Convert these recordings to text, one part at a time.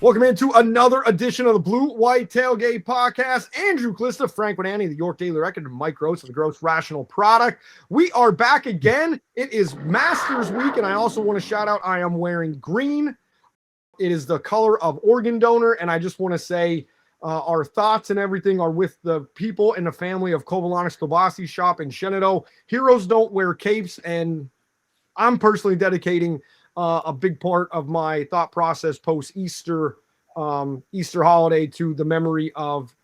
Welcome into another edition of the Blue White Tailgate Podcast. Andrew Clista, Frank Bonanni, the York Daily Record, and Mike Gross of the Gross Rational Product. We are back again. It is Masters Week, and I also want to shout out I am wearing green. It is the color of organ donor, and I just want to say our thoughts and everything are with the people and the family of Kovalanis Kobasi Shop in Shenandoah. Heroes don't wear capes, and I'm personally dedicating a big part of my thought process post Easter holiday to the memory of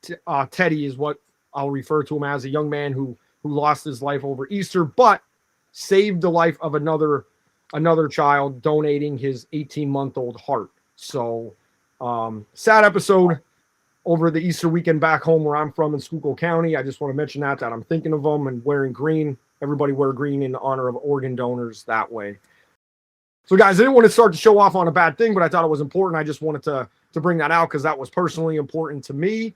Teddy, is what I'll refer to him as, a young man who lost his life over Easter, but saved the life of another child, donating his 18-month-old heart. So sad episode over the Easter weekend back home where I'm from in Schuylkill County. I just want to mention that I'm thinking of them and wearing green. Everybody wear green in honor of organ donors that way. So, guys, I didn't want to start the show off on a bad thing, but I thought it was important. I just wanted to bring that out because that was personally important to me.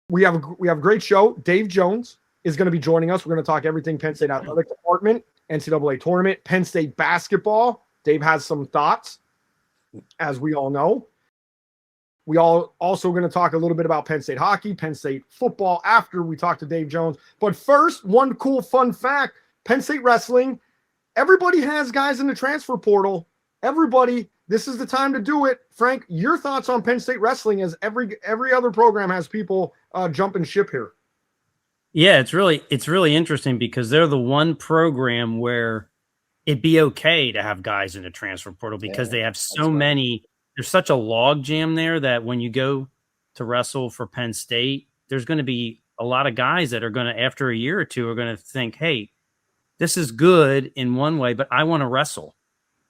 We have a great show. Dave Jones is going to be joining us. We're going to talk everything Penn State Athletic Department, NCAA tournament, Penn State basketball. Dave has some thoughts, as we all know. We all also going to talk a little bit about Penn State hockey, Penn State football after we talk to Dave Jones. But first, one cool fun fact, Penn State wrestling. Everybody has guys in the transfer portal. Everybody, this is the time to do it. Frank, your thoughts on Penn State wrestling, as every other program has people jumping ship here. Yeah, it's really interesting because they're the one program where it'd be okay to have guys in the transfer portal because they have so many. There's such a log jam there that when you go to wrestle for Penn State, there's going to be a lot of guys that are going to, after a year or two, are going to think, hey, this is good in one way, but I want to wrestle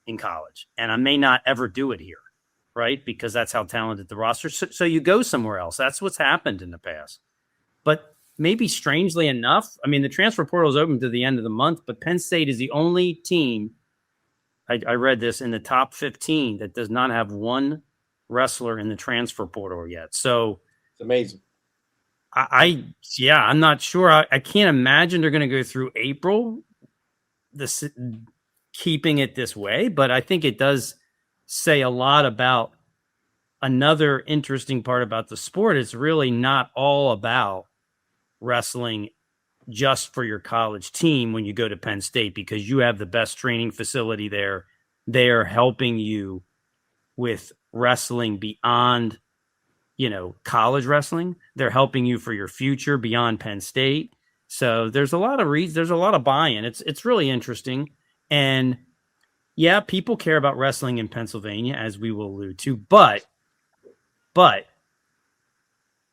in college, and I may not ever do it here, right? Because that's how talented the roster is. So you go somewhere else. That's what's happened in the past. But maybe strangely enough, I mean, the transfer portal is open to the end of the month, but Penn State is the only team, I read this, in the top 15 that does not have one wrestler in the transfer portal yet. So it's amazing. I'm not sure. I can't imagine they're going to go through April keeping it this way, but I think it does say a lot about another interesting part about the sport. It's really not all about wrestling just for your college team when you go to Penn State, because you have the best training facility there. They are helping you with wrestling beyond, college wrestling. They're helping you for your future beyond Penn State. So there's a lot of there's a lot of buy-in. It's really interesting. And yeah, people care about wrestling in Pennsylvania, as we will allude to, but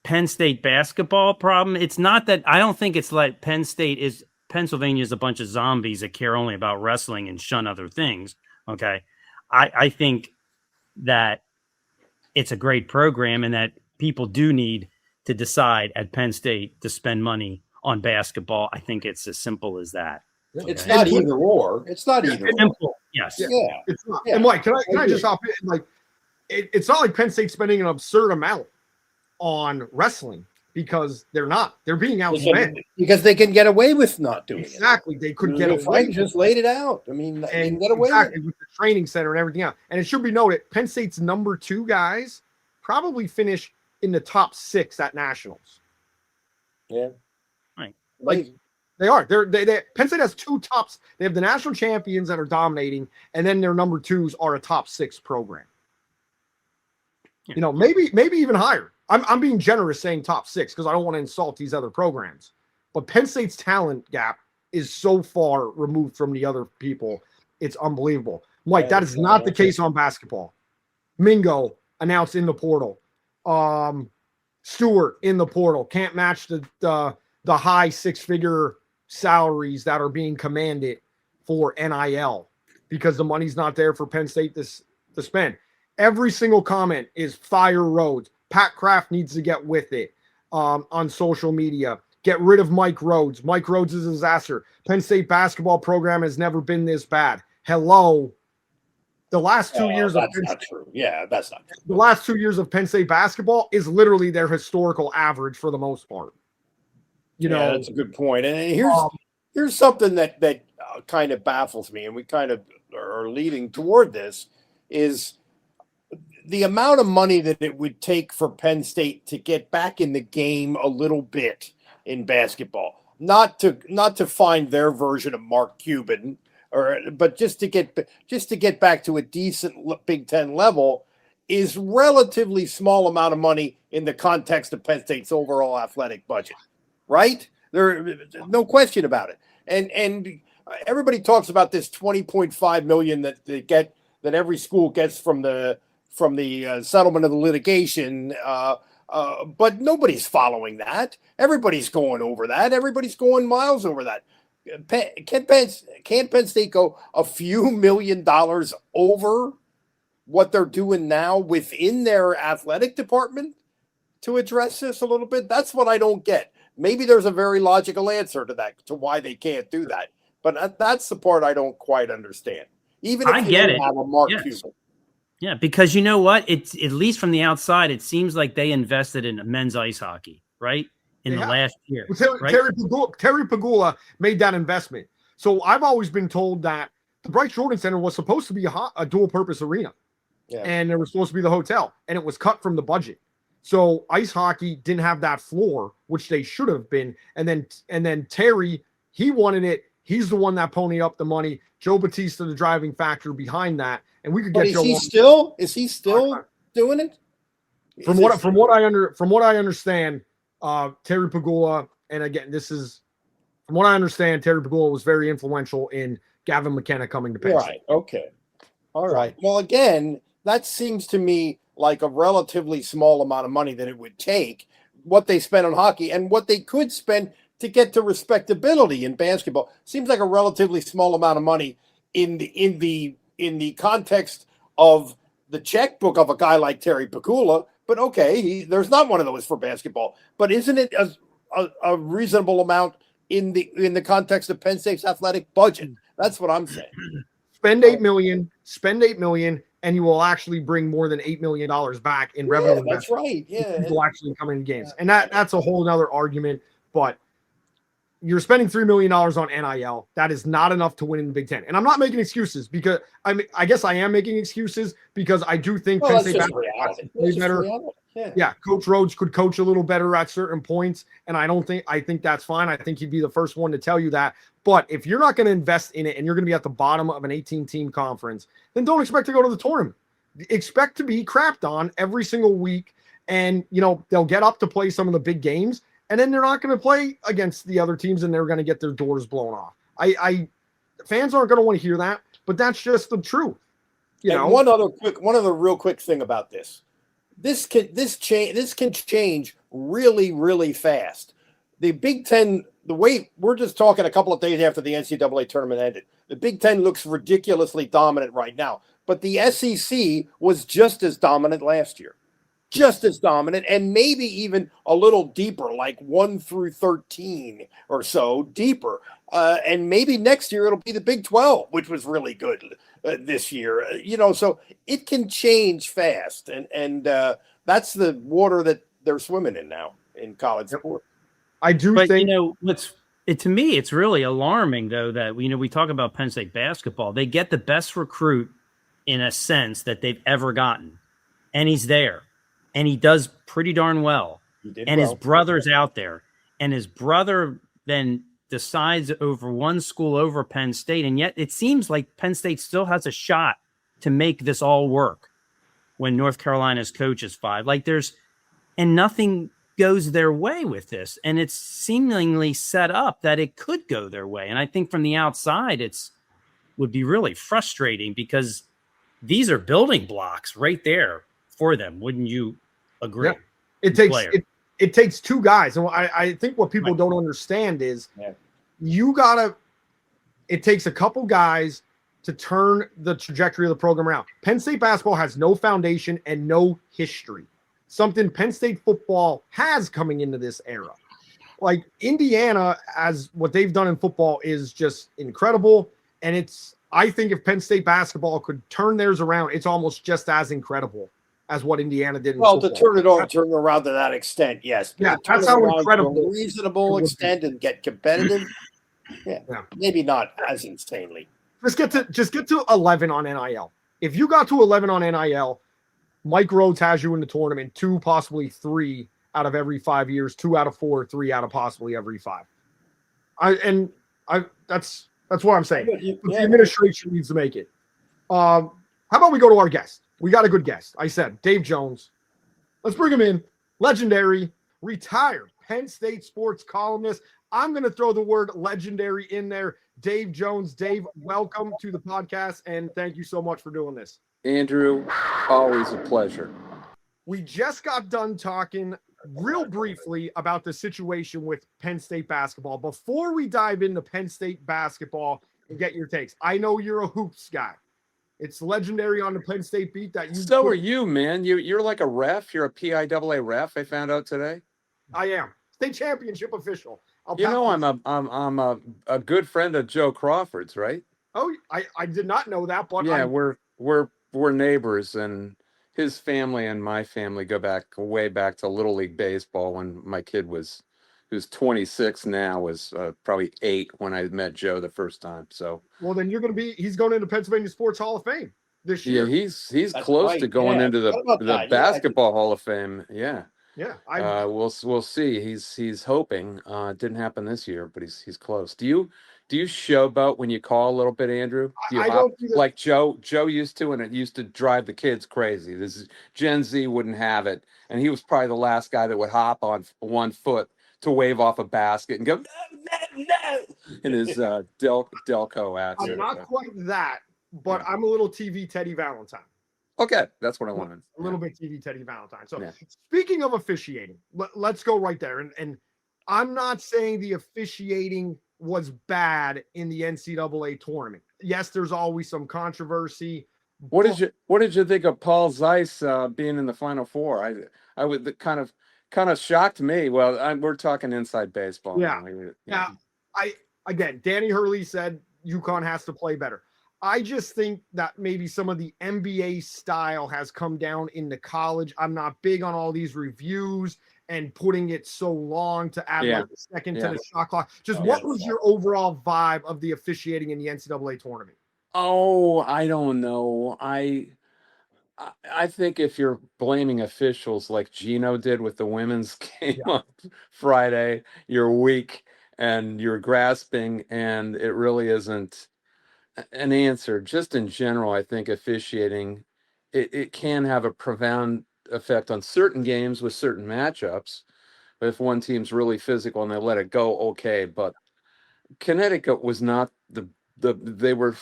Penn State basketball problem, it's not that. I don't think it's like Pennsylvania is a bunch of zombies that care only about wrestling and shun other things. Okay. I think that it's a great program and that people do need to decide at Penn State to spend money on basketball. I think it's as simple as that. Okay? It's not either or. It's not either or. Yes. Yeah. It's not. Yeah. And Mike, can I just hop in? Like, it's not like Penn State's spending an absurd amount on wrestling, because they're not. They're being outspent. Because they can get away with not doing it. Exactly. They could get away. Just laid it out. I mean, they can get away with the training center and everything else. And it should be noted, Penn State's number 2 guys probably finish in the top 6 at nationals. Yeah. Right. Like they are. They Penn State has 2 tops. They have the national champions that are dominating, and then their number 2s are a top 6 program. Yeah. Maybe even higher. I'm being generous saying top 6 because I don't want to insult these other programs. But Penn State's talent gap is so far removed from the other people. It's unbelievable. Mike, that is not the case on basketball. Mingo announced in the portal. Stewart in the portal. Can't match the high 6-figure salaries that are being commanded for NIL because the money's not there for Penn State to spend. Every single comment is fire Rhodes. Pat Kraft needs to get with it on social media. Get rid of Mike Rhodes. Mike Rhodes is a disaster. Penn State basketball program has never been this bad. Hello. The last 2 years of Penn State, true. Yeah, that's not true. The last 2 years of Penn State basketball is literally their historical average for the most part. That's a good point. And here's something that kind of baffles me, and we kind of are leading toward this, is the amount of money that it would take for Penn State to get back in the game a little bit in basketball, not to find their version of Mark Cuban, but just to get back to a decent Big Ten level, is relatively small amount of money in the context of Penn State's overall athletic budget, right? There's no question about it. And everybody talks about this $20.5 million that every school gets from the settlement of the litigation, but nobody's following that. Everybody's going over that. Everybody's going miles over that. Can Penn State go a few $1 million over what they're doing now within their athletic department to address this a little bit? That's what I don't get. Maybe there's a very logical answer to that, to why they can't do that. But that's the part I don't quite understand. Even if you don't have a Mark Cuban. Yeah, because you know what? It's at least from the outside, it seems like they invested in men's ice hockey, right? In the last year. Well, Terry Pagula made that investment. So I've always been told that the Bryce Jordan Center was supposed to be a dual-purpose arena. Yeah. And there was supposed to be the hotel, and it was cut from the budget. So ice hockey didn't have that floor, which they should have been. And then Terry, he wanted it. He's the one that ponied up the money. Joe Batista, the driving factor behind that, and we could get Joe. Is he still doing it? From what I understand, Terry Pagula, and again, this is from what I understand, Terry Pagula was very influential in Gavin McKenna coming to Penn State. Right. Okay. All right. Well, again, that seems to me like a relatively small amount of money that it would take, what they spent on hockey and what they could spend to get to respectability in basketball. Seems like a relatively small amount of money in the context of the checkbook of a guy like Terry Pagula. But okay, there's not one of those for basketball. But isn't it a reasonable amount in the context of Penn State's athletic budget? That's what I'm saying. Spend $8 million, and you will actually bring more than $8 million back in revenue. That's right. Yeah, people actually come in games, and that's a whole other argument. But you're spending $3 million on NIL. That is not enough to win in the Big Ten. And I'm not making excuses because I guess I am making excuses because I do think Penn State plays better. Yeah, Coach Rhodes could coach a little better at certain points, and I think that's fine. I think he'd be the first one to tell you that. But if you're not going to invest in it and you're going to be at the bottom of an 18-team conference, then don't expect to go to the tournament. Expect to be crapped on every single week, and they'll get up to play some of the big games. And then they're not going to play against the other teams, and they're going to get their doors blown off. Fans aren't going to want to hear that, but that's just the truth. One other real quick thing about this. This can change really, really fast. The Big Ten, the way we're just talking a couple of days after the NCAA tournament ended, the Big Ten looks ridiculously dominant right now. But the SEC was just as dominant last year. Just as dominant, and maybe even a little deeper, like 1 through 13 or so deeper. And maybe next year it'll be the Big 12, which was really good this year. So it can change fast, and that's the water that they're swimming in now in college sport. I do think to me it's really alarming though that we talk about Penn State basketball. They get the best recruit in a sense that they've ever gotten, and he's there. And he does pretty darn well. His brother's out there. And his brother then decides over one school over Penn State. And yet it seems like Penn State still has a shot to make this all work when North Carolina's coach is 5. And nothing goes their way with this. And it's seemingly set up that it could go their way. And I think from the outside, would be really frustrating because these are building blocks right there for them. Wouldn't you agree? Yeah. It takes two guys. And I think what people don't understand is it takes a couple guys to turn the trajectory of the program around. Penn State basketball has no foundation and no history. Something Penn State football has coming into this era. Like Indiana, as what they've done in football is just incredible. And I think if Penn State basketball could turn theirs around, it's almost just as incredible as what Indiana did. To turn it around to that extent, yes. Yeah, that's how incredible. To a reasonable extent and get competitive. Yeah, maybe not as insanely. Just get to 11 on NIL. If you got to 11 on NIL, Mike Rhodes has you in the tournament 2, possibly 3 out of every 5 years, 2 out of 4, 3 out of possibly every 5. That's what I'm saying. But the administration needs to make it. How about we go to our guest? We got a good guest. I said Dave Jones. Let's bring him in. Legendary, retired Penn State sports columnist. I'm going to throw the word legendary in there. Dave Jones. Dave, welcome to the podcast, and thank you so much for doing this. Andrew, always a pleasure. We just got done talking real briefly about the situation with Penn State basketball. Before we dive into Penn State basketball and get your takes, I know you're a hoops guy. It's legendary on the Penn State beat that you. So are you, man. You're like a ref. You're a PIAA ref. I found out today. I am state championship official. I'm a good friend of Joe Crawford's, right? Oh, I did not know that, but yeah, we're neighbors, and his family and my family go back way back to Little League baseball when my kid who's 26 now, was probably 8 when I met Joe the first time. So well, then he's going into Pennsylvania Sports Hall of Fame this year. Yeah, he's close to going into the basketball Hall of Fame. Yeah. Yeah. We'll see. He's hoping. It didn't happen this year, but he's close. Do you showboat when you call a little bit, Andrew? I don't do that. Like Joe used to, and it used to drive the kids crazy. Gen Z wouldn't have it, and he was probably the last guy that would hop on one foot to wave off a basket and go no in his Delco accent. I'm not quite that, but I'm a little TV Teddy Valentine. Okay, that's what I wanted. A little bit TV Teddy Valentine. So speaking of officiating, let's go right there. And I'm not saying the officiating was bad in the NCAA tournament. Yes, there's always some controversy. What did you think of Paul Zeiss being in the Final Four? I would kind of shocked me. Well, we're talking inside baseball. Yeah. Now, Danny Hurley said UConn has to play better. I just think that maybe some of the NBA style has come down into college. I'm not big on all these reviews and putting it so long to add like a second to the shot clock. What was your overall vibe of the officiating in the NCAA tournament? Oh, I don't know. I think if you're blaming officials like Gino did with the women's game on Friday, you're weak and you're grasping, and it really isn't an answer. Just in general, I think officiating, it can have a profound effect on certain games with certain matchups. But if one team's really physical and they let it go, okay. But Connecticut was not they were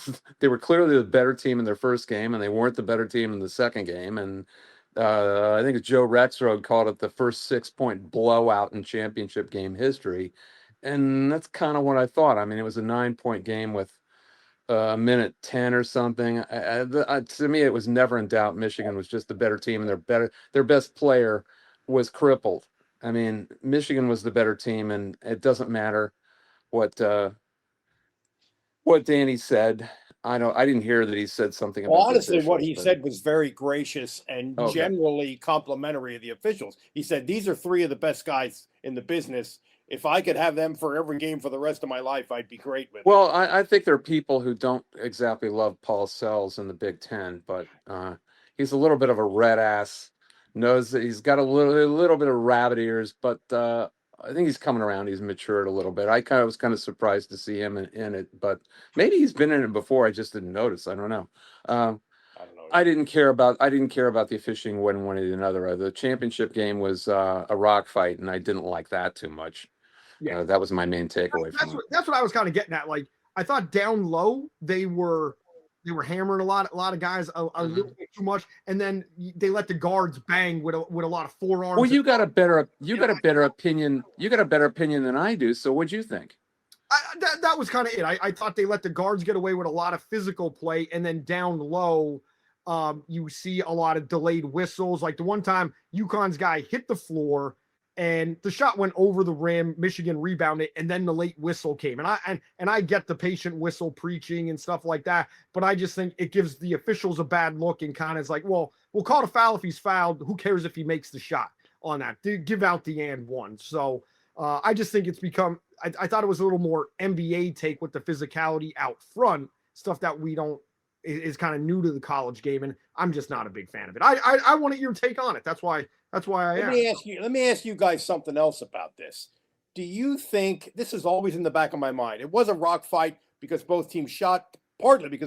clearly the better team in their first game, and they weren't the better team in the second game. And I think Joe Rexrode called it the first 6-point blowout in championship game history. And that's kind of what I thought. I mean, it was a 9-point game with a minute 10 or something. To me, it was never in doubt. Michigan was just the better team, and their best player was crippled. I mean, Michigan was the better team, and it doesn't matter what Danny said. I didn't hear that he said something about honestly, what he said was very gracious and generally complimentary of the officials. He said, these are 3 of the best guys in the business. If I could have them for every game for the rest of my life, I'd be great with it. Well, I think there are people who don't exactly love Paul Sells in the Big Ten, but he's a little bit of a red ass. Knows that he's got a little bit of rabbit ears, but I think he's coming around. He's matured a little bit. I was kind of surprised to see him in it, but maybe he's been in it before. I just didn't notice. I don't know. I didn't care about the officiating one way or another. The championship game was a rock fight, and I didn't like that too much. Yeah, that was my main takeaway. That's what I was kind of getting at. Like, I thought down low they were hammering a lot of guys a little bit too much, and then they let the guards bang with a lot of forearms. Well, you got a better opinion. You got a better opinion than I do. So what'd you think? That was kind of it. I thought they let the guards get away with a lot of physical play, and then down low, you see a lot of delayed whistles. Like the one time UConn's guy hit the floor, and the shot went over the rim. Michigan rebounded, and then the late whistle came. And I get the patient whistle preaching and stuff like that, but I just think it gives the officials a bad look and kind of is like, well, we'll call it a foul if he's fouled. Who cares if he makes the shot on that? Give out the and one. So I just think it's become. I thought it was a little more NBA take with the physicality out front, stuff that we don't is kind of new to the college game, and I'm just not a big fan of it. I wanted your take on it. That's why I asked. Let me ask you guys something else about this. Do you think this is always in the back of my mind? It was a rock fight because both teams shot poorly.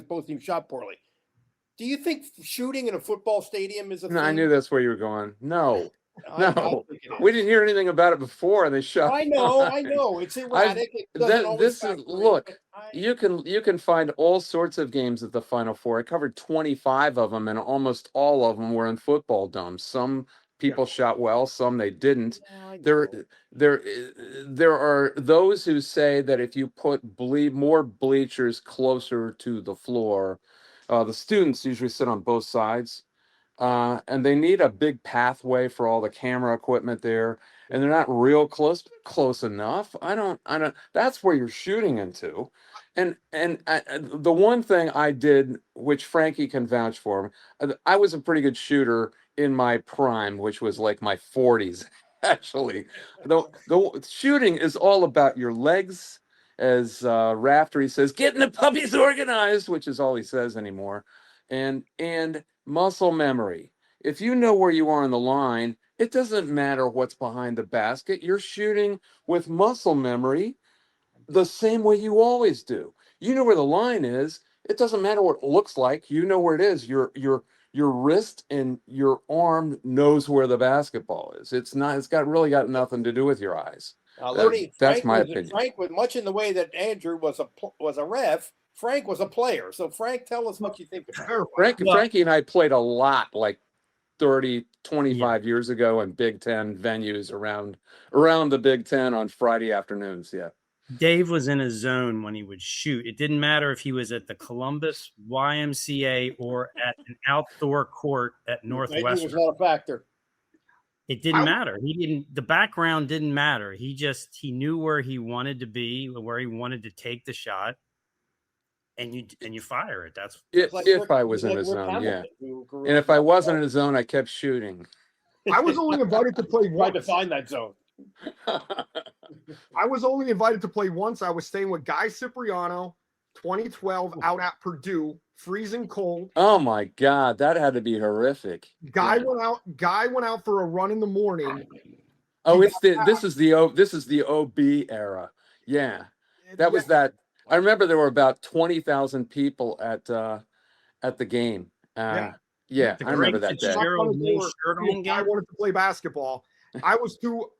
Do you think shooting in a football stadium is a thing? I knew that's where you were going. No. I No, think it is. we didn't hear anything about it before, and they shut. I know. It's erratic. You can find all sorts of games at the Final Four. I covered 25 of them, and almost all of them were in football domes. Some people shot well, some they didn't. There are those who say that if you put more bleachers closer to the floor, the students usually sit on both sides. And they need a big pathway for all the camera equipment there, and they're not real close enough. I don't. That's where you're shooting into, and the one thing I did, which Frankie can vouch for, I was a pretty good shooter in my prime, which was like my 40s. Actually, the shooting is all about your legs, as Raftery says, getting the puppies organized, which is all he says anymore, and muscle memory. If you know where you are on the line, it doesn't matter what's behind the basket. You're shooting with muscle memory the same way you always do. You know where the line is. It doesn't matter what it looks like. You know where it is. Your wrist and your arm knows where the basketball is. It's really got nothing to do with your eyes. That's my opinion. Frank was much in the way that Andrew was a ref. Frank was a player. So, Frank, tell us what you think about it. Frankie and I played a lot, like 30, 25 years ago in Big Ten venues around the Big Ten on Friday afternoons. Yeah. Dave was in a zone when he would shoot. It didn't matter if he was at the Columbus YMCA or at an outdoor court at Northwestern. It was not a factor. It didn't matter. The background didn't matter. He knew where he wanted to be, where he wanted to take the shot. And you fire it. That's if I was in a zone, yeah. And if I wasn't in a zone, I kept shooting. I was only invited to play once. Tried to find that zone. I was only invited to play once. I was staying with Guy Cipriano, 2012, out at Purdue, freezing cold. Oh my God, that had to be horrific. Guy went out for a run in the morning. Oh, this is the OB era. Yeah, that was that. I remember there were about 20,000 people at the game. I remember that day. I wanted to play basketball. I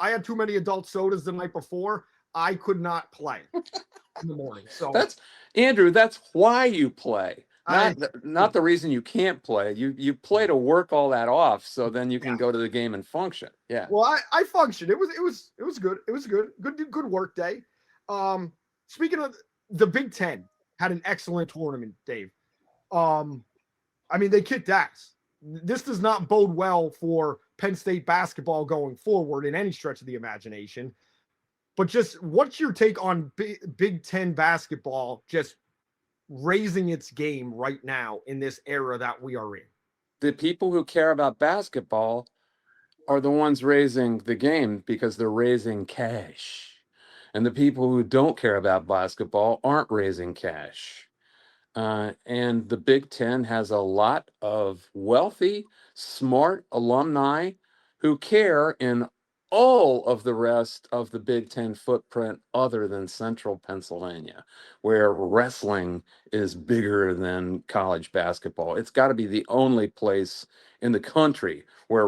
had too many adult sodas the night before. I could not play in the morning. So that's why you play. Not the reason you can't play. You play to work all that off, so then you can go to the game and function. Yeah. Well, I functioned. It was good. It was good. Good work day. Speaking of the Big Ten, had an excellent tournament, Dave. They kicked ass. This does not bode well for Penn State basketball going forward in any stretch of the imagination. But just what's your take on Big Ten basketball just raising its game right now in this era that we are in? The people who care about basketball are the ones raising the game because they're raising cash. And the people who don't care about basketball aren't raising cash. And the Big Ten has a lot of wealthy, smart alumni who care in all of the rest of the Big Ten footprint other than Central Pennsylvania, where wrestling is bigger than college basketball. It's got to be the only place in the country where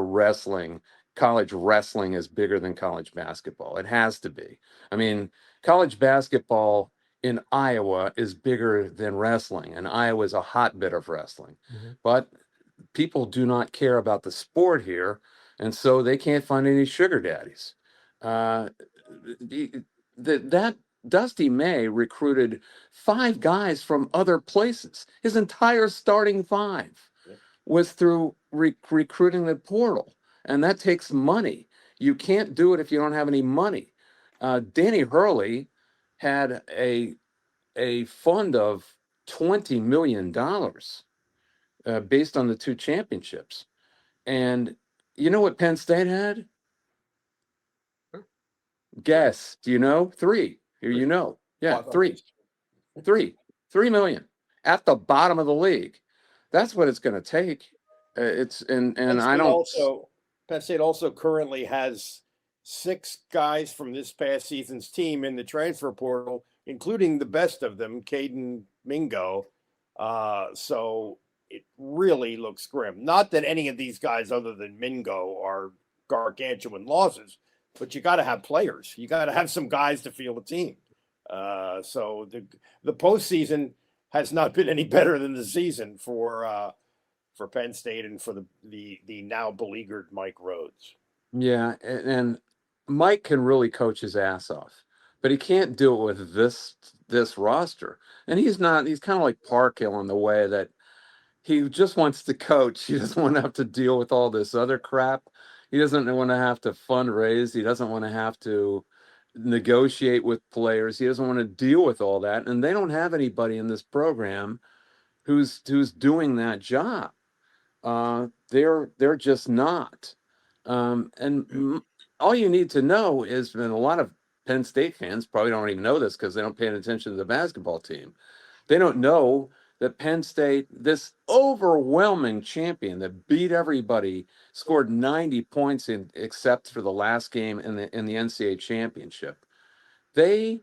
college wrestling is bigger than college basketball. It has to be. I mean, college basketball in Iowa is bigger than wrestling, and Iowa is a hotbed of wrestling. Mm-hmm. But people do not care about the sport here, and so they can't find any sugar daddies. That Dusty May recruited 5 guys from other places. His entire starting 5 was through recruiting the portal. And that takes money. You can't do it if you don't have any money. Danny Hurley had a fund of $20 million based on the 2 championships. And you know what Penn State had? Guess. Do you know? 3. Here you know. Yeah, 3. 3 million. at the bottom of the league. That's what it's going to take. Penn State also currently has 6 guys from this past season's team in the transfer portal, including the best of them, Caden Mingo. So it really looks grim. Not that any of these guys other than Mingo are gargantuan losses, but you got to have players. You got to have some guys to field a team. So the postseason has not been any better than the season for Penn State and for the now beleaguered Mike Rhodes. Yeah, and Mike can really coach his ass off, but he can't do it with this roster. And he's kind of like Parkhill in the way that he just wants to coach. He doesn't want to have to deal with all this other crap. He doesn't want to have to fundraise. He doesn't want to have to negotiate with players. He doesn't want to deal with all that. And they don't have anybody in this program who's doing that job. They're just not. All you need to know is, and a lot of Penn State fans probably don't even know this because they don't pay attention to the basketball team. They don't know that Penn State, this overwhelming champion that beat everybody, scored 90 points except for the last game in the NCAA championship. They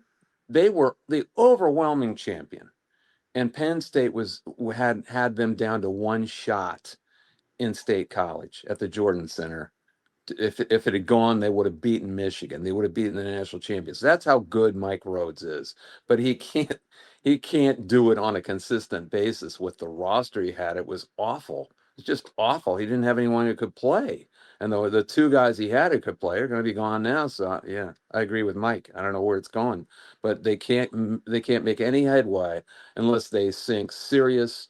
were the overwhelming champion, and Penn State had them down to one shot in State College at the Jordan Center. If it had gone, they would have beaten Michigan. They would have beaten the national champions. That's how good Mike Rhodes is. But he can't do it on a consistent basis with the roster he had. It was awful. It's just awful. He didn't have anyone who could play. And the 2 guys he had who could play are going to be gone now. So yeah, I agree with Mike. I don't know where it's going, but they can't make any headway unless they sink serious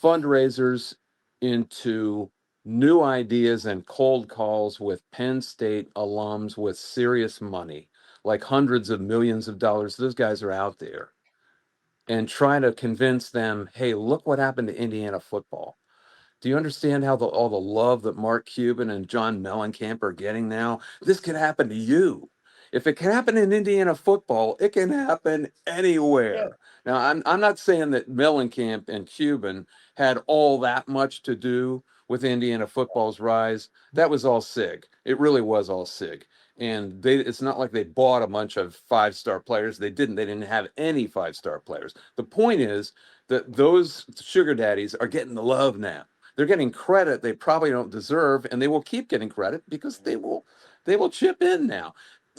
fundraisers into new ideas and cold calls with Penn State alums with serious money, like hundreds of millions of dollars. Those guys are out there, and trying to convince them, hey, look what happened to Indiana football. Do you understand how all the love that Mark Cuban and John Mellencamp are getting now? This could happen to you. If it can happen in Indiana football, it can happen anywhere. Yeah. Now, I'm not saying that Mellencamp and Cuban had all that much to do with Indiana football's rise. That was all SIG. It really was all SIG. And it's not like they bought a bunch of 5-star players. They didn't have any 5-star players. The point is that those sugar daddies are getting the love now. They're getting credit they probably don't deserve, and they will keep getting credit because they will chip in now.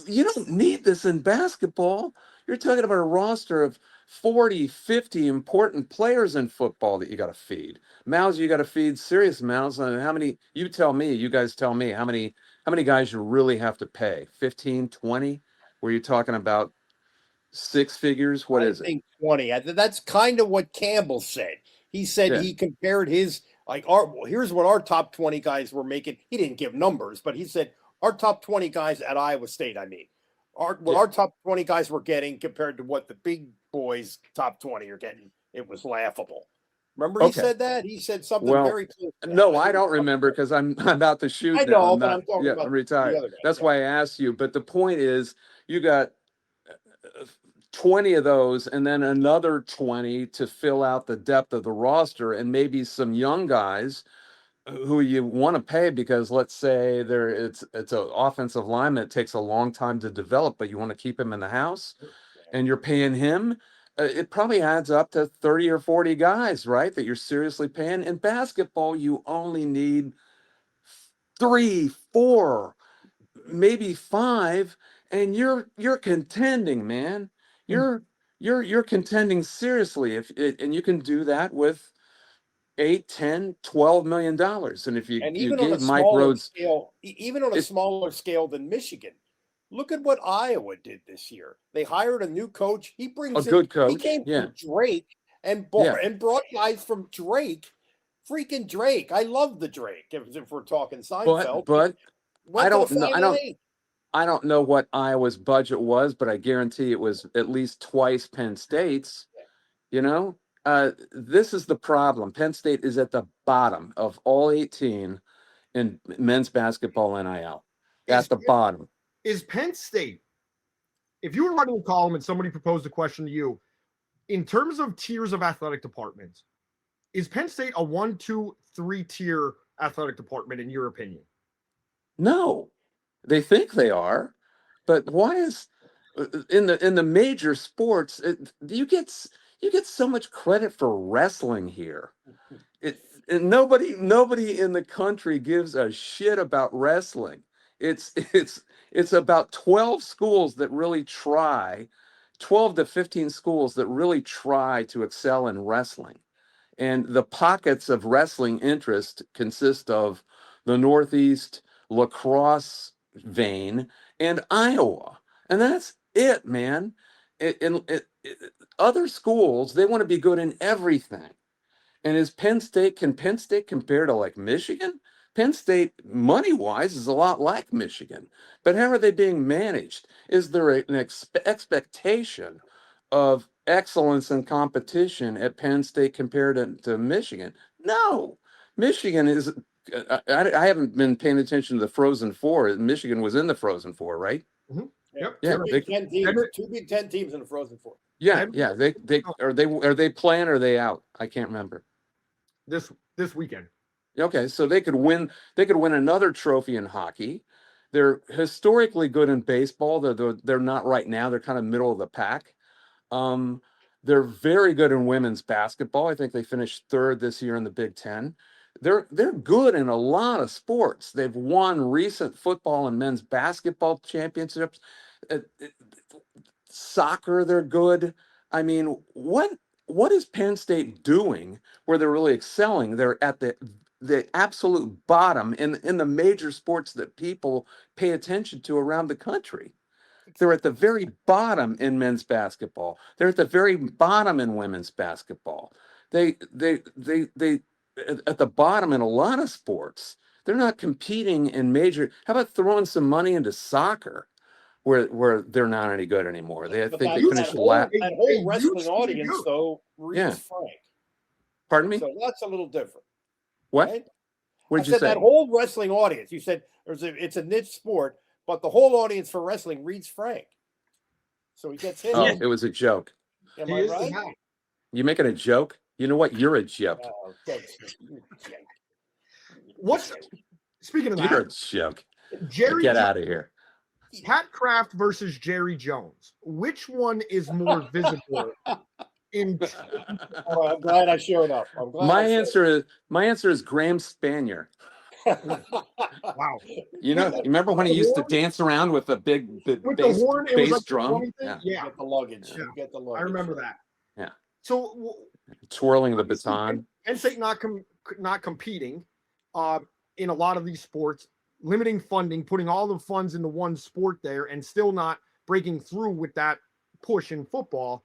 You don't need this in basketball. You're talking about a roster of 40, 50 important players in football that you got to feed. Mouths you got to feed, serious mouths. And how many, you guys tell me how many guys you really have to pay? 15, 20? Were you talking about 6 figures? What is it? I think 20. That's kind of what Campbell said. He said he compared his, here's what our top 20 guys were making. He didn't give numbers, but he said our top 20 guys at Iowa State, our top 20 guys were getting compared to what the big boys' top 20 are getting. It was laughable. Remember he said that? He said something very close to that. No, I don't remember because I'm about to shoot. I know, but I'm talking about I'm retired. That's why I asked you. But the point is, you got 20 of those and then another 20 to fill out the depth of the roster, and maybe some young guys who you want to pay because let's say it's an offensive lineman that takes a long time to develop, but you want to keep him in the house and you're paying him. It probably adds up to 30 or 40 guys, right? That you're seriously paying. In basketball, you only need 3, 4, maybe 5, and you're contending, man. You're contending seriously and you can do that with $8, $10, $12 million. And if you gave Mike Rhodes even on a smaller scale than Michigan, look at what Iowa did this year. They hired a new coach. He brings a good coach. He came from Drake and brought guys from Drake. Freaking Drake. I love the Drake. If we're talking Seinfeld, but I don't know what Iowa's budget was, but I guarantee it was at least twice Penn State's. You know, this is the problem. Penn State is at the bottom of all 18 in men's basketball NIL. At the bottom. Is Penn State, if you were writing a column and somebody proposed a question to you, in terms of tiers of athletic departments, is Penn State a 1, 2, 3 tier athletic department in your opinion? No, they think they are, but why is in the major sports you get so much credit for wrestling here. And nobody in the country gives a shit about wrestling. It's about 12 schools that really try, 12 to 15 schools that really try to excel in wrestling. And the pockets of wrestling interest consist of the Northeast, lacrosse vein, and Iowa. And that's it, man. Other schools, they want to be good in everything. And can Penn State compare to like Michigan? Penn State, money-wise, is a lot like Michigan. But how are they being managed? Is there an expectation of excellence and competition at Penn State compared to Michigan? No. Michigan is, I haven't been paying attention to the Frozen Four. Michigan was in the Frozen Four, right? Mm-hmm. Yep. Yeah, two Big Ten teams in the Frozen Four. Yeah. Are they playing or are they out? I can't remember. This weekend. Okay, so they could win another trophy in hockey. They're historically good in baseball. They're not right now. They're kind of middle of the pack. They're very good in women's basketball. I think they finished third this year in the Big Ten. They're good in a lot of sports. They've won recent football and men's basketball championships. Soccer, they're good. I mean, what is Penn State doing where they're really excelling? They're at the absolute bottom in the major sports that people pay attention to around the country. They're at the very bottom in men's basketball. They're at the very bottom in women's basketball. They at the bottom in a lot of sports. They're not competing in major. How about throwing some money into soccer, where they're not any good anymore? They finished last. That whole wrestling audience, though, reads Frank. Pardon me? So that's a little different. What? Right? What did you say? That whole wrestling audience. You said it's a niche sport, but the whole audience for wrestling reads Frank. So he gets hit. Oh, it was a joke. Am I right? You making a joke? You know what? You're a joke. Speaking of that? You're a joke. Jerry, get out of here. Pat Kraft versus Jerry Jones. Which one is more visible? I'm glad I showed up. My answer is Graham Spanier. Wow. You remember when he used to dance around with a big bass drum? Yeah. Get the luggage. Yeah. Get the luggage. I remember that. Yeah. So twirling the baton. Penn State not competing in a lot of these sports, limiting funding, putting all the funds into one sport there, and still not breaking through with that push in football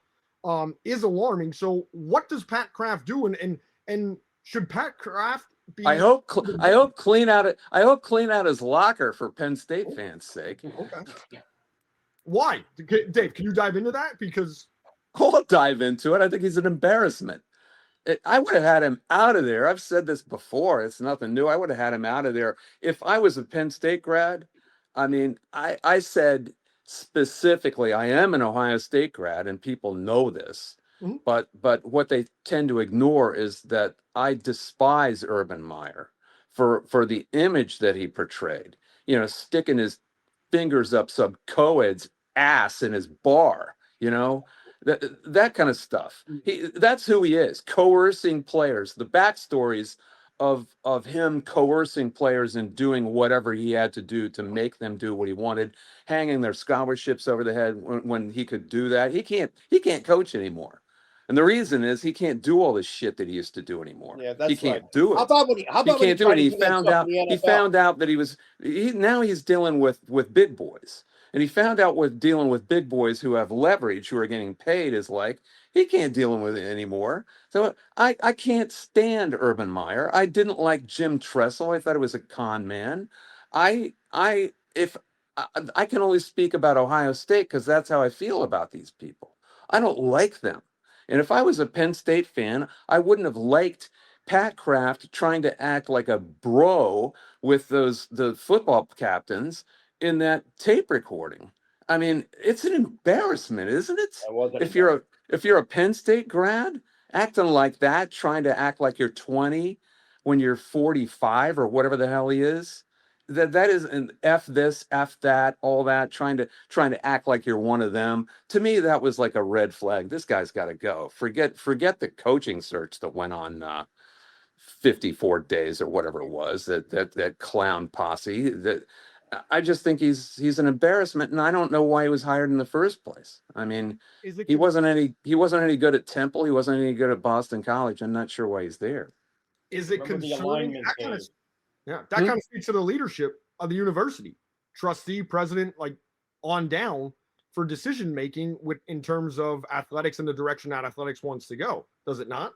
is alarming. So what does Pat Kraft do? And should Pat Kraft be? I hope clean out his locker for Penn State fans' sake. Okay. Why, Dave? Can you dive into that? Because I'll dive into it. I think he's an embarrassment. I would have had him out of there. I've said this before. It's nothing new. I would have had him out of there if I was a Penn State grad. I mean, I said specifically, I am an Ohio State grad, and people know this. Mm-hmm. But what they tend to ignore is that I despise Urban Meyer for the image that he portrayed. Sticking his fingers up some co-ed's ass in his bar. That kind of stuff. That's who he is, coercing players. The backstories of him coercing players and doing whatever he had to do to make them do what he wanted, hanging their scholarships over the head when he could do that. He can't coach anymore. And the reason is he can't do all this shit that he used to do anymore. Yeah, that's he can't do it. How about he can't do it? He found out that now he's dealing with big boys. And he found out what dealing with big boys who have leverage, who are getting paid, is like. He can't deal with it anymore. So I can't stand Urban Meyer. I didn't like Jim Tressel. I thought he was a con man. I can only speak about Ohio State because that's how I feel about these people. I don't like them. And if I was a Penn State fan, I wouldn't have liked Pat Kraft trying to act like a bro with the football captains in that tape recording. I mean, it's an embarrassment, isn't it? That wasn't If you're a Penn State grad, acting like that, trying to act like you're 20 when you're 45 or whatever the hell he is, that is an F this, F that, all that, trying to act like you're one of them. To me, that was like a red flag. This guy's got to go. Forget the coaching search that went on 54 days or whatever it was, that clown posse. That I just think he's an embarrassment, and I don't know why he was hired in the first place. I mean, he wasn't any good at Temple. He wasn't any good at Boston College. I'm not sure why he's there. Is it concerning? That kind of speaks to the leadership of the university, trustee, president, like on down for decision making in terms of athletics and the direction that athletics wants to go. Does it not?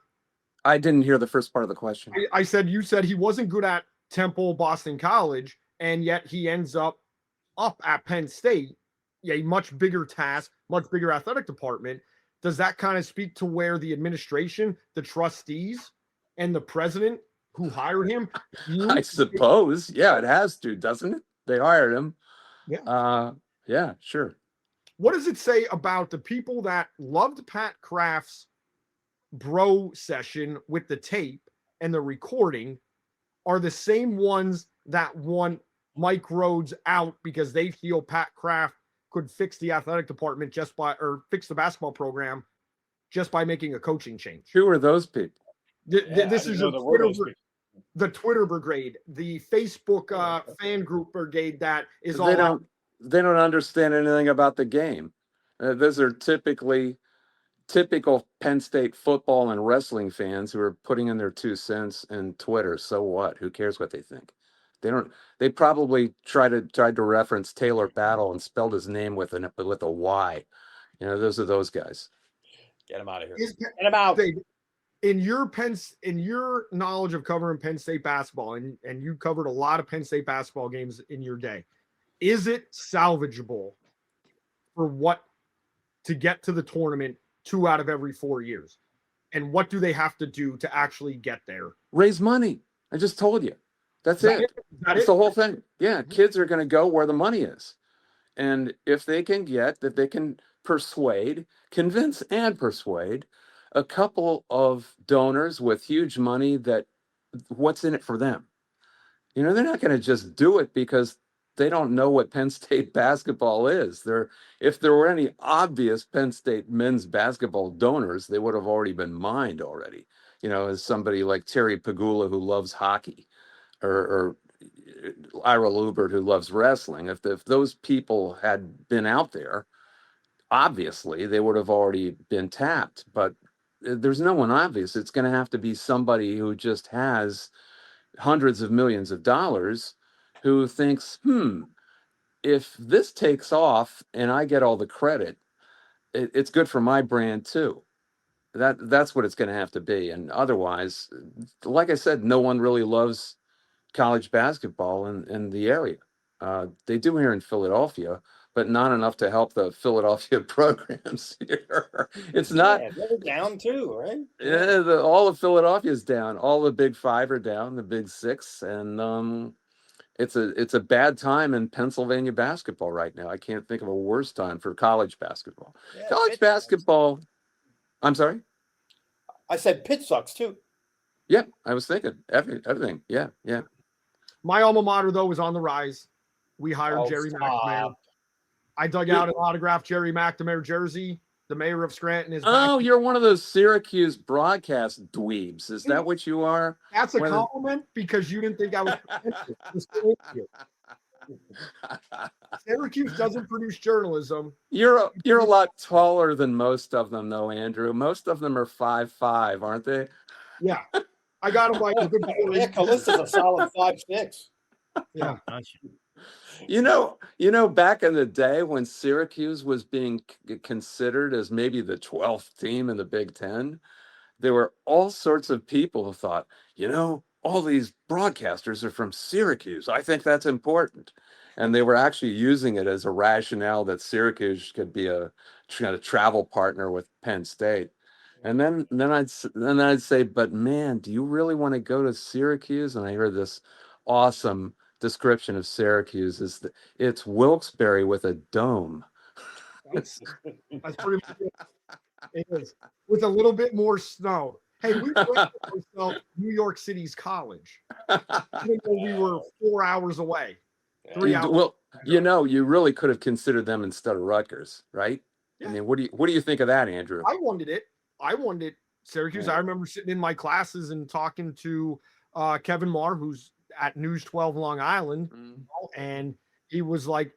I didn't hear the first part of the question. You said he wasn't good at Temple, Boston College, and yet he ends up at Penn State, a much bigger task, much bigger athletic department. Does that kind of speak to where the administration, the trustees, and the president who hired him? I suppose. Yeah, it has to, doesn't it? They hired him. Yeah. Yeah, sure. What does it say about the people that loved Pat Kraft's bro session with the tape and the recording are the same ones that want Mike Rhoades out because they feel Pat Kraft could fix the athletic department fix the basketball program just by making a coaching change? Who are those people? This is the Twitter brigade, the Facebook fan group brigade that is they don't understand anything about the game. Those are typical Penn State football and wrestling fans who are putting in their 2 cents in Twitter. So what? Who cares what they think? They probably tried to reference Taylor Battle and spelled his name with a Y. Those are those guys. Get him out of here. Get him out. In your knowledge of covering Penn State basketball, and you covered a lot of Penn State basketball games in your day, is it salvageable to get to the tournament 2 out of every 4 years? And what do they have to do to actually get there? Raise money. I just told you. That's it. That's the whole thing. Yeah, kids are going to go where the money is. And if they can convince and persuade a couple of donors with huge money, that what's in it for them? They're not going to just do it because they don't know what Penn State basketball is. If there were any obvious Penn State men's basketball donors, they would have already been mined already. As somebody like Terry Pagula who loves hockey, or Ira Lubert who loves wrestling. If those people had been out there, obviously they would have already been tapped. But there's no one obvious. It's going to have to be somebody who just has hundreds of millions of dollars, who thinks, if this takes off and I get all the credit, it's good for my brand too. That's what it's going to have to be. And otherwise, like I said, no one really loves college basketball in the area. They do here in Philadelphia, but not enough to help the Philadelphia programs here. It's not. They're down too, right? Yeah, all of Philadelphia is down. All the Big Five are down. The Big Six, and it's a bad time in Pennsylvania basketball right now. I can't think of a worse time for college basketball. Yeah, college basketball. I'm sorry. I said Pitt sucks too. Yeah, I was thinking everything. Yeah. My alma mater, though, is on the rise. We hired Jerry McNamara. I dug out an autographed Jerry McNamara jersey. The mayor of Scranton is back. Oh, you're one of those Syracuse broadcast dweebs. Is that what you are? That's a compliment because you didn't think I was. Syracuse doesn't produce journalism. You're a lot taller than most of them, though, Andrew. Most of them are 5'5", aren't they? Yeah. I got him like a good 4 Yeah, Callista's a solid 5'6". Yeah. Back in the day when Syracuse was being considered as maybe the 12th team in the Big Ten, there were all sorts of people who thought, all these broadcasters are from Syracuse. I think that's important. And they were actually using it as a rationale that Syracuse could be a kind of travel partner with Penn State. And then I'd say, but man, do you really want to go to Syracuse? And I hear this awesome description of Syracuse it's Wilkes-Barre with a dome, That's pretty much it. It is. With a little bit more snow. Hey, we ranked ourselves New York City's college, even though we were 4 hours away. 3 hours. Well, you really could have considered them instead of Rutgers, right? Yeah. I mean, what do you think of that, Andrew? I wanted it. Syracuse. Yeah. I remember sitting in my classes and talking to Kevin Marr, who's at News 12 Long Island, and he was like,